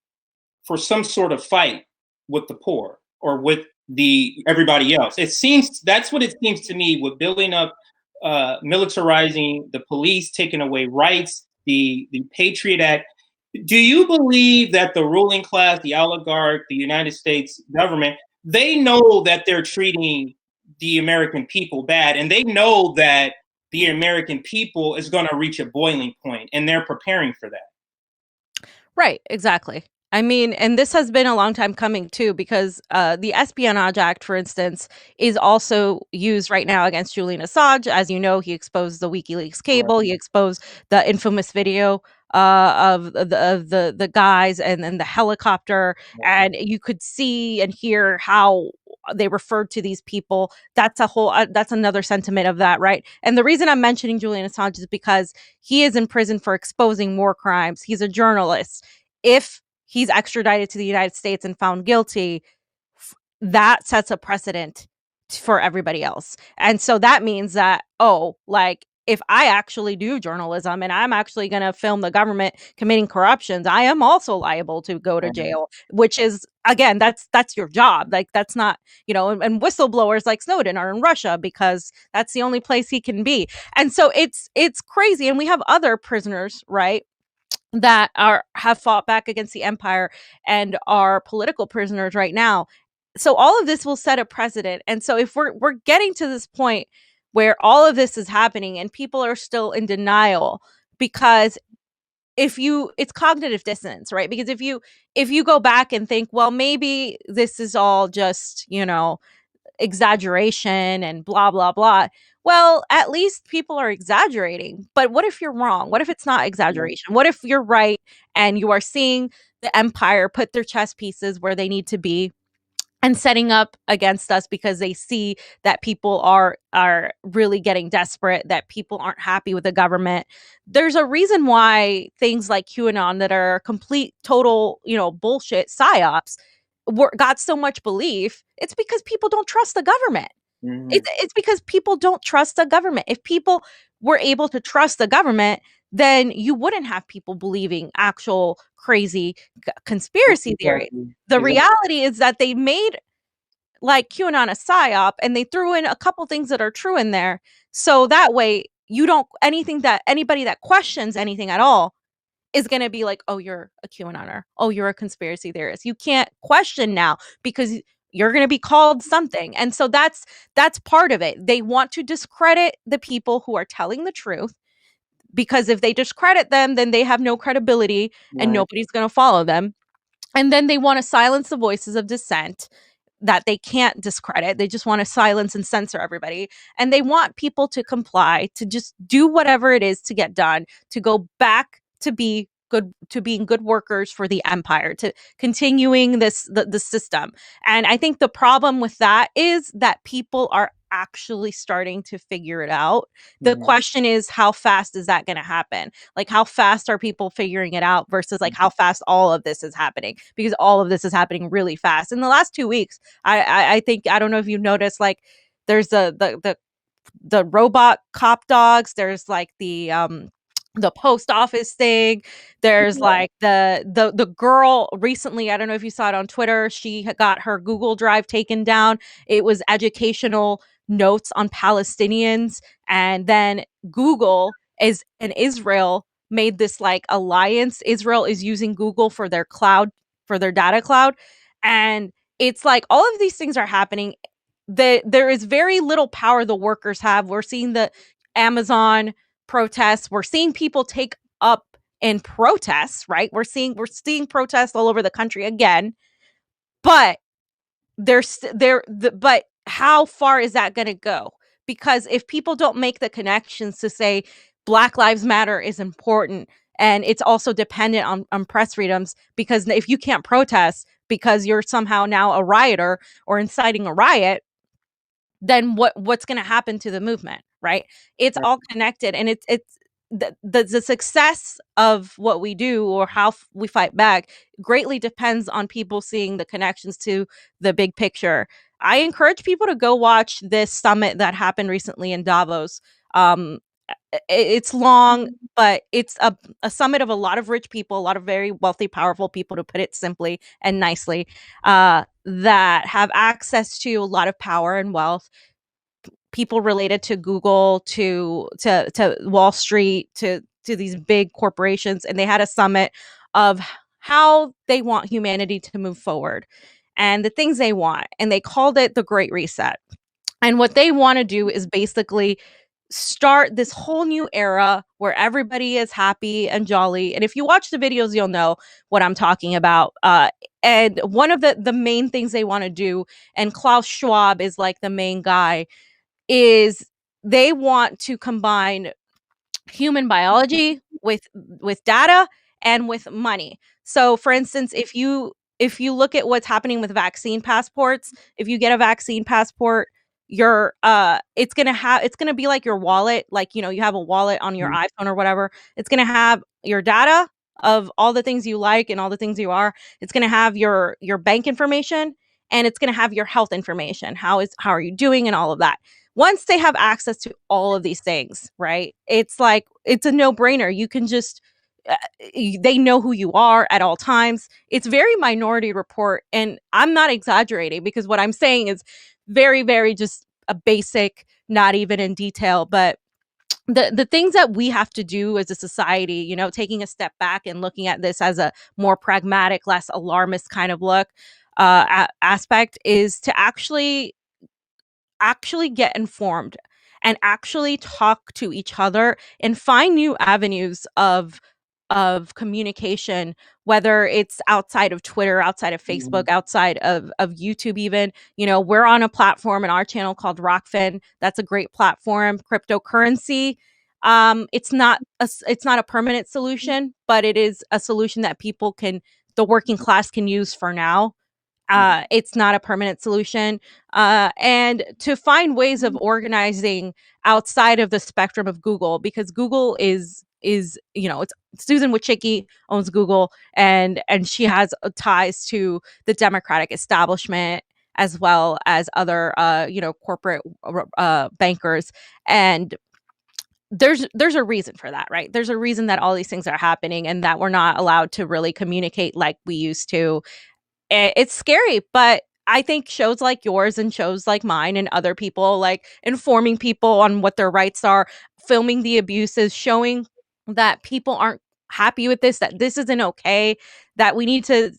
for some sort of fight with the poor or with the everybody else. It seems that's what it seems to me with building up, militarizing the police, taking away rights, the Patriot Act. Do you believe that the ruling class, the oligarch, the United States government, they know that they're treating the American people bad, and they know that the American people is going to reach a boiling point, and they're preparing for that? Right, exactly. I mean, and this has been a long time coming too, because the Espionage Act, for instance, is also used right now against Julian Assange. As you know, he exposed the WikiLeaks cable. He exposed the infamous video of the guys and then the helicopter, and you could see and hear how they referred to these people. That's a whole. That's another sentiment of that, right? And the reason I'm mentioning Julian Assange is because he is in prison for exposing war crimes. He's a journalist. If he's extradited to the United States and found guilty, that sets a precedent for everybody else. And so that means that, oh, like if I actually do journalism and I'm actually going to film the government committing corruptions, I am also liable to go to jail, which is, again, that's your job. Like that's not, and whistleblowers like Snowden are in Russia because that's the only place he can be. And so it's crazy. And we have other prisoners, right, that have fought back against the empire and are political prisoners right now. So all of this will set a precedent. And so if we're getting to this point where all of this is happening and people are still in denial, because it's cognitive dissonance, right? Because if you go back and think, well, maybe this is all just, exaggeration and blah blah blah. Well, at least people are exaggerating. But what if you're wrong? What if it's not exaggeration? What if you're right and you are seeing the empire put their chess pieces where they need to be and setting up against us because they see that people are really getting desperate, that people aren't happy with the government. There's a reason why things like QAnon that are complete total, bullshit psyops got so much belief. It's because people don't trust the government. It's because people don't trust the government. If people were able to trust the government, then you wouldn't have people believing actual crazy conspiracy theories. The reality is that they made like QAnon a psyop and they threw in a couple things that are true in there. So that way you don't anybody that questions anything at all is going to be like, oh, you're a QAnoner. Oh, you're a conspiracy theorist. You can't question now because you're going to be called something. And so that's part of it. They want to discredit the people who are telling the truth, because if they discredit them, then they have no credibility and nobody's going to follow them. And then they want to silence the voices of dissent that they can't discredit. They just want to silence and censor everybody. And they want people to comply, to just do whatever it is to get done, to go back to being good workers for the empire, to continuing the system. And I think the problem with that is that people are actually starting to figure it out. The question is, how fast is that going to happen? Like, how fast are people figuring it out versus like how fast all of this is happening? Because all of this is happening really fast. In the last 2 weeks, I think, I don't know if you noticed, like there's the robot cop dogs. There's like the post office thing. There's like the girl recently, I don't know if you saw it on Twitter, she got her Google Drive taken down. It was educational notes on Palestinians. And then Google is in Israel made this like alliance. Israel is using Google for their cloud, for their data cloud. And it's like all of these things are happening. There is very little power the workers have. We're seeing the Amazon protests. We're seeing people take up in protests, right? We're seeing protests all over the country again. But but how far is that going to go? Because if people don't make the connections to say Black Lives Matter is important, and it's also dependent on press freedoms, because if you can't protest because you're somehow now a rioter or inciting a riot, then what's going to happen to the movement, right? It's all connected, and it's the success of what we do or how we fight back greatly depends on people seeing the connections to the big picture. I encourage people to go watch this summit that happened recently in Davos. Um, it's long, but it's a summit of a lot of rich people, a lot of very wealthy, powerful people, to put it simply and nicely, that have access to a lot of power and wealth. People related to Google, to Wall Street, to these big corporations, and they had a summit of how they want humanity to move forward and the things they want, and they called it the Great Reset. And what they want to do is basically start this whole new era where everybody is happy and jolly. And if you watch the videos, you'll know what I'm talking about. And one of the main things they want to do, and Klaus Schwab is like the main guy, is they want to combine human biology with data and with money. So for instance, if you look at what's happening with vaccine passports, if you get a vaccine passport, your it's going to be like your wallet, like, you know, you have a wallet on your iPhone or whatever. It's going to have your data of all the things you like and all the things you are. It's going to have your bank information, and it's going to have your health information. How are you doing and all of that. Once they have access to all of these things, right? It's like, it's a no-brainer. You can just they know who you are at all times. It's very Minority Report, and I'm not exaggerating, because what I'm saying is very, very just a basic, not even in detail, but the things that we have to do as a society, you know, taking a step back and looking at this as a more pragmatic, less alarmist kind of look, aspect, is to actually get informed and actually talk to each other and find new avenues of communication, whether it's outside of Twitter, outside of Facebook, outside of YouTube even. You know, we're on a platform in our channel called Rockfin. That's a great platform. Cryptocurrency, it's not a permanent solution, but it is a solution that the working class can use for now. It's not a permanent solution. And to find ways of organizing outside of the spectrum of Google, because Google is, you know, it's Susan Wojcicki owns Google, and she has ties to the Democratic establishment, as well as other you know, corporate bankers. And there's a reason for that, right? There's a reason that all these things are happening, and that we're not allowed to really communicate like we used to. It's scary, but I think shows like yours and shows like mine and other people, like informing people on what their rights are, filming the abuses, showing that people aren't happy with this, that this isn't okay, that we need to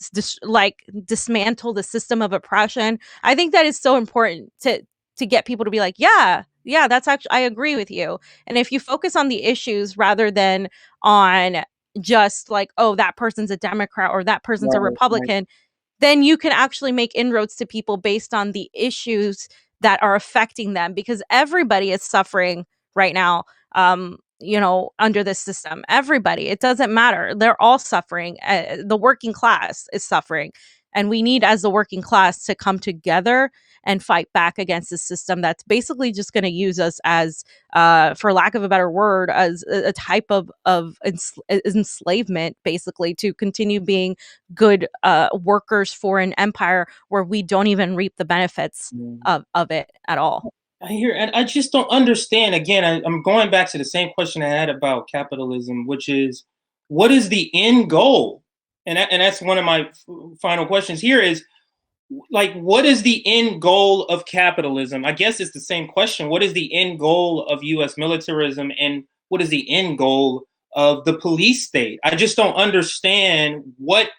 dismantle the system of oppression. I think that is so important to get people to be like, yeah, that's actually, I agree with you. And if you focus on the issues rather than on just like, oh, that person's a Democrat or that person's a Republican, then you can actually make inroads to people based on the issues that are affecting them, because everybody is suffering right now. You know, under this system, everybody, it doesn't matter. They're all suffering. The working class is suffering. And we need, as the working class, to come together and fight back against the system that's basically just going to use us as, for lack of a better word, as a type of enslavement, basically, to continue being good workers for an empire where we don't even reap the benefits of it at all. I hear, and I just don't understand. Again, I'm going back to the same question I had about capitalism, which is, what is the end goal? And that's one of my final questions here is, like, what is the end goal of capitalism? I guess it's the same question. What is the end goal of U.S. militarism, and what is the end goal of the police state? I just don't understand what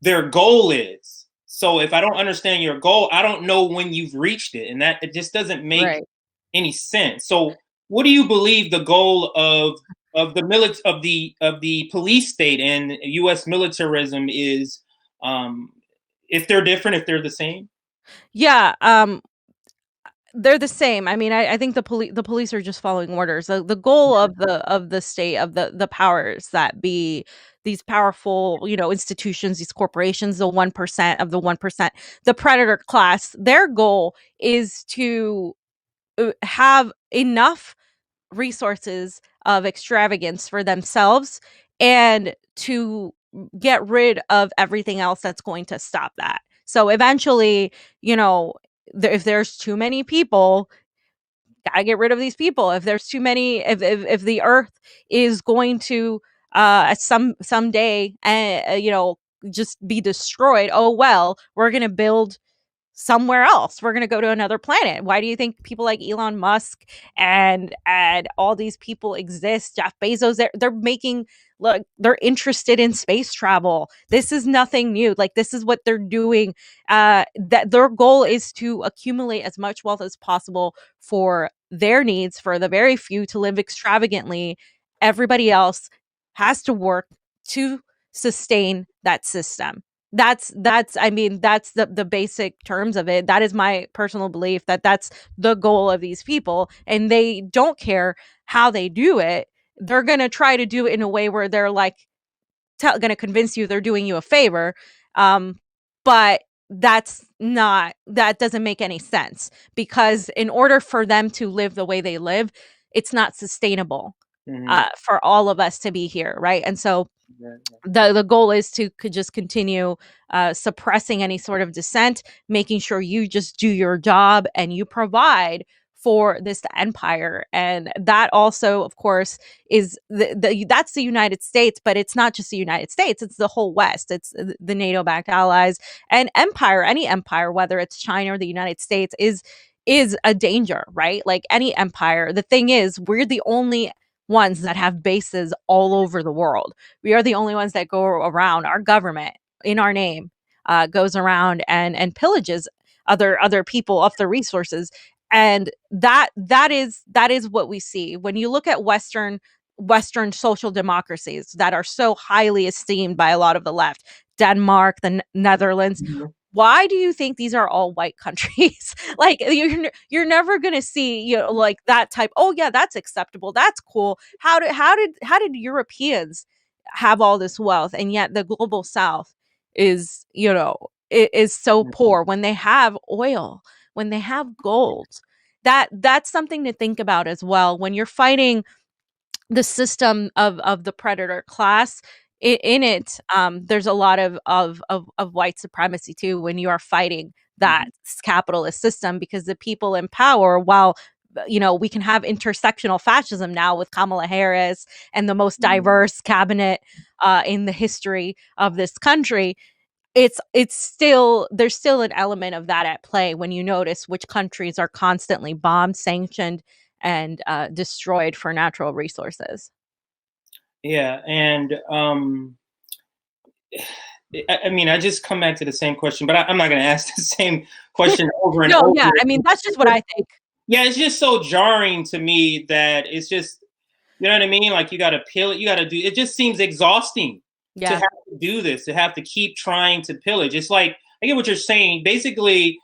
their goal is. So if I don't understand your goal, I don't know when you've reached it, and that it just doesn't make any sense. So what do you believe the goal of the police state and U.S. militarism is? If they're different, if they're the same? Yeah, they're the same. I mean, I think the police are just following orders. The goal of the state, of the powers that be, these powerful, you know, institutions, these corporations, the 1% of the 1%, the predator class, their goal is to have enough resources of extravagance for themselves, and to get rid of everything else that's going to stop that. So eventually, you know, if there's too many people, gotta get rid of these people. If there's too many, if the earth is going to someday, just be destroyed, oh well, we're gonna build somewhere else. We're going to go to another planet. Why do you think people like Elon Musk and all these people exist? Jeff Bezos, they're making, look, they're interested in space travel. This is nothing new. Like, this is what they're doing. That their goal is to accumulate as much wealth as possible for their needs, for the very few to live extravagantly. Everybody else has to work to sustain that system. I mean, that's the basic terms of it. That is my personal belief, that that's the goal of these people, and they don't care how they do it. They're going to try to do it in a way where they're like going to convince you they're doing you a favor. But that doesn't make any sense, because in order for them to live the way they live, it's not sustainable for all of us to be here, right? And so the goal is to could just continue suppressing any sort of dissent, making sure you just do your job and you provide for this empire. And that also, of course, is that's the United States, but it's not just the United States, it's the whole West. It's the NATO-backed allies. And empire, any empire, whether it's China or the United States, is a danger, right? Like any empire. The thing is, we're the only ones that have bases all over the world. We are the only ones that go around. Our government, in our name, goes around and pillages other people of their resources. And that is what we see when you look at Western social democracies that are so highly esteemed by a lot of the left. Denmark, the Netherlands. Why do you think these are all white countries? Like, you're never gonna see, like that type. Oh yeah, that's acceptable. That's cool. How did Europeans have all this wealth, and yet the global South is is so poor when they have oil, when they have gold? That's something to think about as well when you're fighting the system of the predator class. In it, there's a lot of white supremacy too when you are fighting that capitalist system, because the people in power, while we can have intersectional fascism now with Kamala Harris and the most diverse cabinet in the history of this country, it's still, there's still an element of that at play when you notice which countries are constantly bombed, sanctioned, and destroyed for natural resources. Yeah, and I mean, I just come back to the same question, but I'm not going to ask the same question over and No, over. yeah, I mean, that's just what I think. Yeah, it's just so jarring to me that it's just, you know what I mean? Like, you got to peel it, you got to do it. Just seems exhausting to Yeah, have to do this, to have to keep trying to pillage. It's like, I get what you're saying. Basically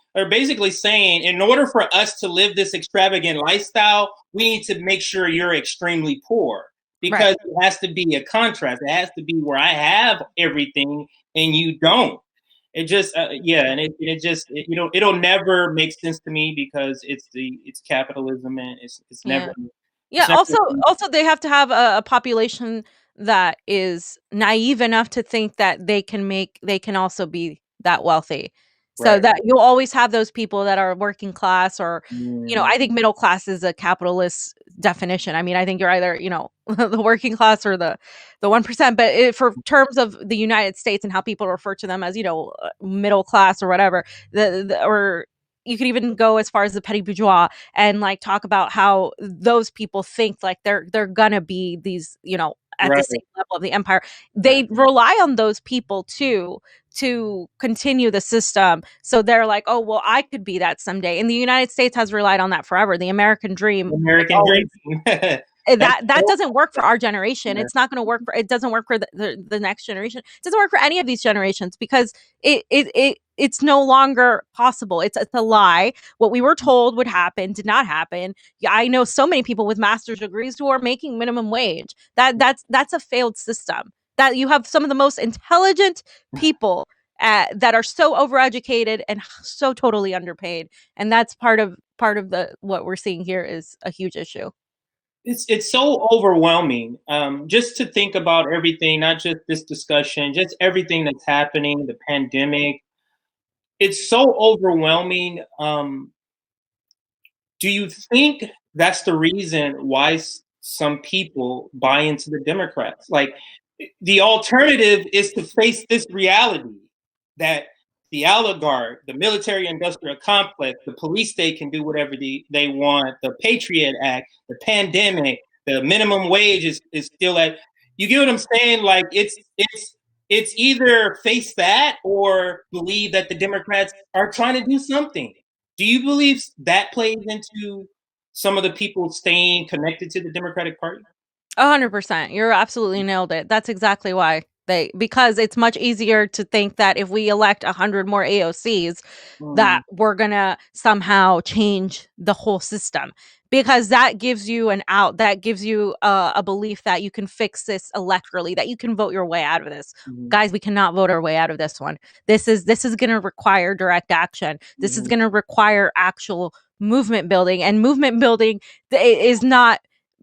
saying, in order for us to live this extravagant lifestyle, we need to make sure you're extremely poor, right. because it has to be a contrast. It has to be where I have everything and you don't. It just, yeah, and it just, it'll never make sense to me, because it's capitalism, and it's never. Yeah. Yeah, It's never. also they have to have a population that is naive enough to think that they can also be that wealthy. So Right. that you'll always have those people that are working class, or Mm, I think middle class is a capitalist definition. I mean, I think you're either, the working class or the 1%, but for terms of the United States and how people refer to them as, middle class or whatever, or you could even go as far as the petty bourgeois and like talk about how those people think like they're gonna be these, at the right. same level of the empire. Right. They rely on those people too to continue the system. So they're like, oh well, I could be that someday. And the United States has relied on that forever. The American dream has American always, dream. That's that doesn't work for our generation. yeah. It's not going to work for, it doesn't work for the next generation. It doesn't work for any of these generations, because it's no longer possible. It's a lie. What we were told would happen did not happen. Yeah, I know so many people with master's degrees who are making minimum wage. That's a failed system. That you have some of the most intelligent people that are so overeducated and so totally underpaid, and that's part of the what we're seeing here is a huge issue. It's so overwhelming, just to think about everything, not just this discussion, just everything that's happening, the pandemic, it's so overwhelming. Do you think that's the reason why some people buy into the Democrats? Like, the alternative is to face this reality that the oligarch, the military industrial complex, the police state can do whatever they want, the Patriot Act, the pandemic, the minimum wage is still at, you get what I'm saying? Like, it's either face that or believe that the Democrats are trying to do something. Do you believe that plays into some of the people staying connected to the Democratic Party? 100%. You're absolutely nailed it. That's exactly why because it's much easier to think that if we elect 100 more AOCs, that Mm, we're gonna somehow change the whole system. Because that gives you an out, that gives you a belief that you can fix this electorally, that you can vote your way out of this. mhm, Guys, we cannot vote our way out of this one. This is gonna require direct action. This is mhm. gonna require actual movement building. And movement building is not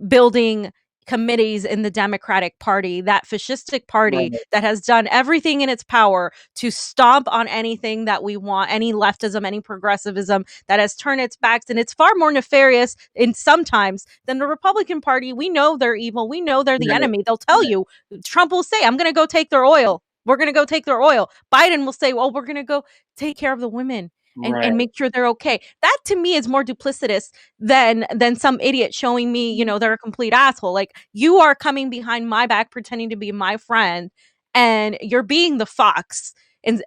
building committees in the Democratic Party, that fascistic party Right, that has done everything in its power to stomp on anything that we want, any leftism, any progressivism, that has turned its backs. And it's far more nefarious in sometimes than the Republican Party. We know they're evil. We know they're the right, enemy. They'll tell right, you, Trump will say, I'm going to go take their oil. We're going to go take their oil. Biden will say, well, we're going to go take care of the women and right. make sure they're okay. That to me is more duplicitous than some idiot showing me, they're a complete asshole. Like, you are coming behind my back pretending to be my friend, and you're being the fox. And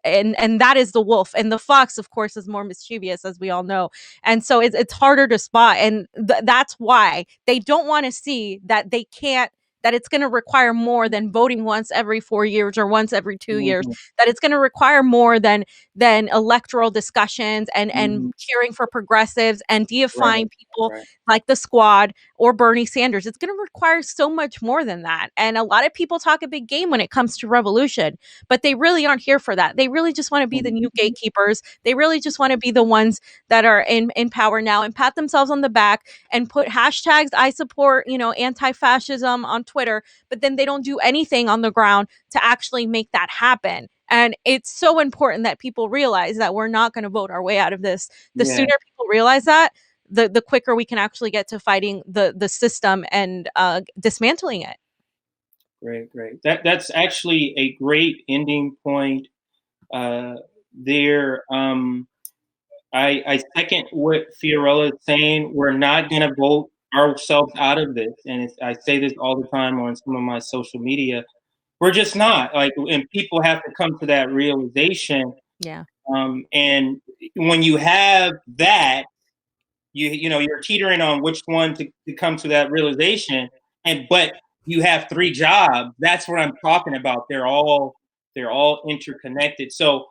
that is the wolf, and the fox, of course, is more mischievous, as we all know. And so it's harder to spot, and that's why they don't want to see that they can't, that it's going to require more than voting once every 4 years or once every 2 years, Mhm, that it's going to require more than electoral discussions and mhm. cheering for progressives and Right, deifying people right. like the Squad or Bernie Sanders. It's going to require so much more than that. And a lot of people talk a big game when it comes to revolution, but they really aren't here for that. They really just want to be the Mhm, new gatekeepers. They really just want to be the ones that are in power now and pat themselves on the back and put hashtags I support, anti-fascism on Twitter, but then they don't do anything on the ground to actually make that happen. And it's so important that people realize that we're not going to vote our way out of this. The yeah, sooner people realize that, the quicker we can actually get to fighting the system and dismantling it. great, great. That's actually a great ending point, uh, there. I second what Fiorella is saying. We're not going to vote ourselves out of this, and I say this all the time on some of my social media. We're just not, like, and people have to come to that realization. Yeah. And when you have that, you know you're teetering on which one to come to that realization, and but you have three jobs. That's what I'm talking about. They're all interconnected. So,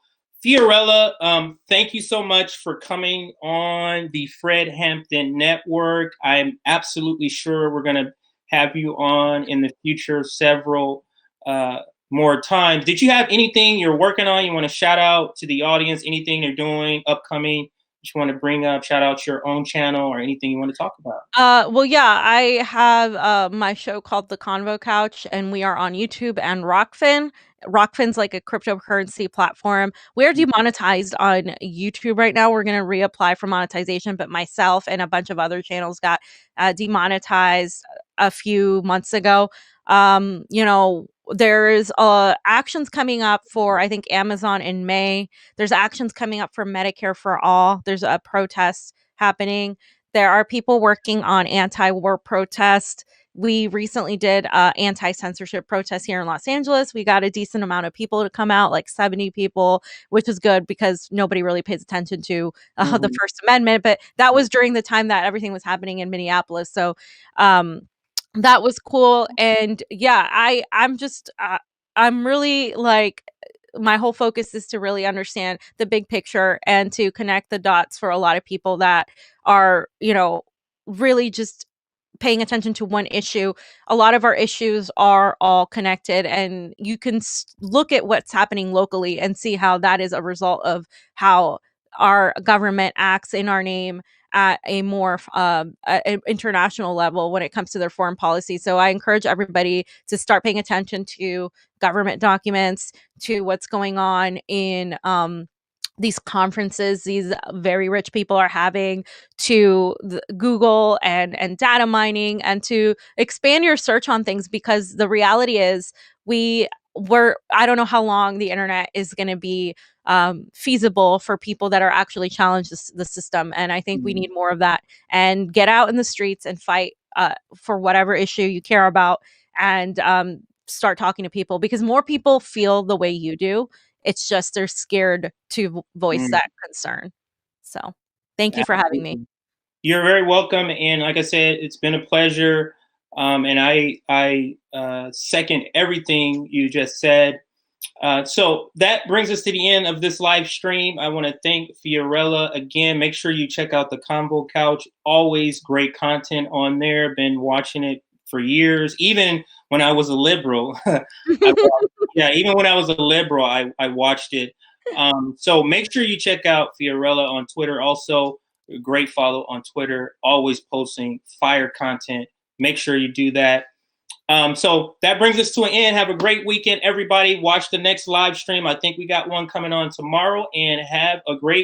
Fiorella, thank you so much for coming on the Fred Hampton Network. I'm absolutely sure we're going to have you on in the future several uh, more times. Did you have anything you're working on you want to shout out to the audience? Anything you're doing upcoming you want to bring up, shout out your own channel or anything you want to talk about? Well, yeah, I have my show called The Convo Couch, and we are on YouTube and Rockfin. Rockfin's like a cryptocurrency platform. We're demonetized on YouTube right now. We're gonna reapply for monetization, but myself and a bunch of other channels got demonetized a few months ago. There's actions coming up for, I think, Amazon in May. There's actions coming up for Medicare for All. There's a protest happening. There are people working on anti-war protest. We recently did anti-censorship protest here in Los Angeles. We got a decent amount of people to come out, like 70 people, which is good because nobody really pays attention to the Mhm. First Amendment. But that was during the time that everything was happening in Minneapolis. So that was cool. And yeah, I'm really like, my whole focus is to really understand the big picture and to connect the dots for a lot of people that are, really just paying attention to one issue. A lot of our issues are all connected, and you can look at what's happening locally and see how that is a result of how our government acts in our name at a more international level when it comes to their foreign policy. So I encourage everybody to start paying attention to government documents, to what's going on in these conferences these very rich people are having, to Google and data mining, and to expand your search on things, because the reality is I don't know how long the internet is going to be feasible for people that are actually challenge the system. And I think we need more of that, and get out in the streets and fight for whatever issue you care about, and start talking to people, because more people feel the way you do. It's just they're scared to voice Mm, that concern. So, thank you for having me. absolutely. You're very welcome. And like I said, it's been a pleasure. And I second everything you just said. So that brings us to the end of this live stream. I want to thank Fiorella again. Make sure you check out the Convo Couch. Always great content on there. Been watching it for years. Even when I was a liberal, even when I was a liberal, I watched it. So make sure you check out Fiorella on Twitter. Also, a great follow on Twitter. Always posting fire content. Make sure you do that. So that brings us to an end. Have a great weekend, everybody. Watch the next live stream. I think we got one coming on tomorrow, and have a great